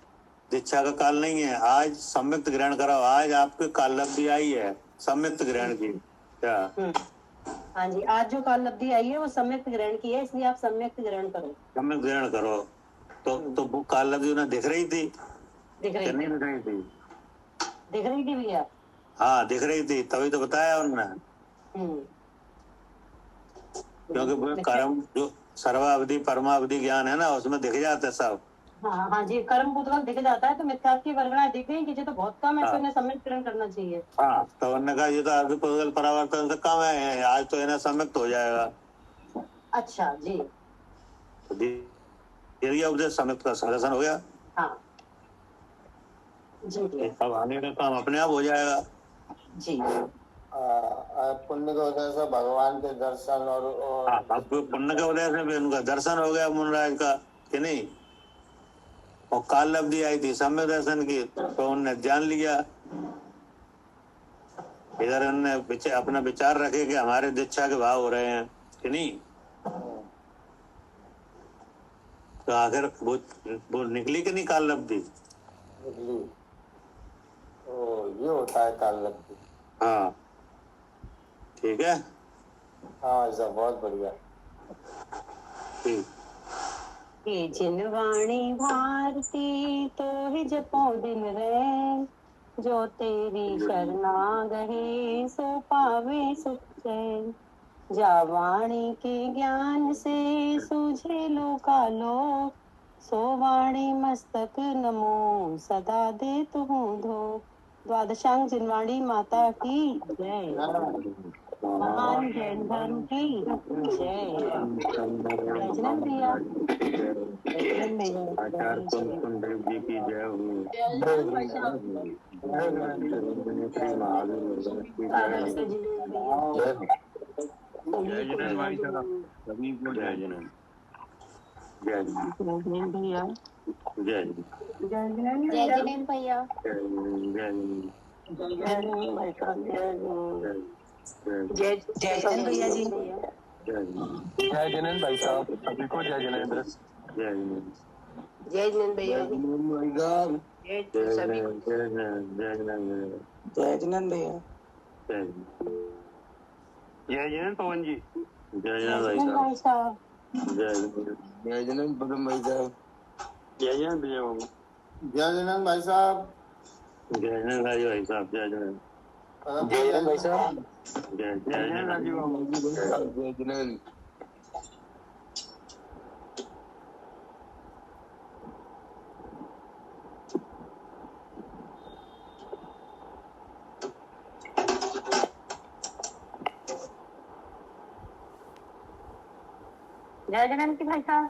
दीक्षा का काल नहीं है, आज सम्यक्त ग्रहण करो, आज आपके काल लब्धि आई है सम्यक्त ग्रहण की क्या। हाँ जी, आज जो काल लब्धि आई है वो सम्यक्त ग्रहण की है, इसलिए आप सम्यक्त ग्रहण करो, सम्यक्त ग्रहण करो। तो वो काल लब्धि उन्हें दिख रही थी, दिख रही थी भैया। हाँ, दिख रही थी, तभी तो बताया उन्होंने। क्योंकि वो कर्म जो सर्वावधि परमावधि ज्ञान है ना, उसमें दिख जाता है सब। हाँ जी, कर्म पूतगल दिख जाता है, तो मिथ्यात्व की वर्गणाएं दिख गई कि ये तो बहुत कम है, तो इन्हें सम्यक ग्रहण करना चाहिए। हाँ, तो उन्होंने कहा ये तो आदि पूतगल परावर्तन से कम है, आज तो इन्हें सम्यक्त हो जाएगा। अच्छा जी, उपदेश सम्यक्त का दर्शन हो गया। हाँ जी, अब आने का काम अपने आप हो जाएगा जी। पुण्य के उदय से भगवान के दर्शन और अब पुण्य के उदय से उनका दर्शन हो गया मुनराज का कि नहीं। और काल लब्धि आई थी सम्यक दर्शन की, तो उन्होंने जान लिया। इधर उन्होंने अपना विचार रखे कि हमारे दीक्षा के भाव हो रहे हैं कि नहीं। तो आखिर वो निकली कि नहीं काल लब्धि। निकली। ये होता है काल लब्धि। हाँ, ठीक है। हाँ, ऐसा बहुत बढ़िया। ये जिनवाणी भारती तो ही जपो दिन रे, जो तेरी शरणा गहे सो पावे सुख चैन। जा वाणी के ज्ञान से सूझे लोकालोक, सोवाणी मस्तक नमो सदा दे तुहूँ धो। द्वादशांग जिनवाणी माता की जय। महान जैन धर्म की जय। जयजनन भैया। जयजनन भैया। आचार्य कुंद जी की जय हो। श्री महावीर जय जैन भाई साहब, सभी को जय जैन। जय जैन भैया। जय जय जैन भैया। जय जैन भैया जी। जय जैन भाई साहब, सभी को जय जैनेन्द्र। जय जैन भैया। जय जैन भैया। जय जैन पवन जी। जय जैन भाई साहब। जय जैन पदम भाई साहब। जय जैन भैया बाबू। जय जैन भाई साहब। जय जैन भाई साहब। जय जैन। जय जैन भाई साहब। जय जैन राजीव बाबू। जय जैन। जय जैन की भाई साहब।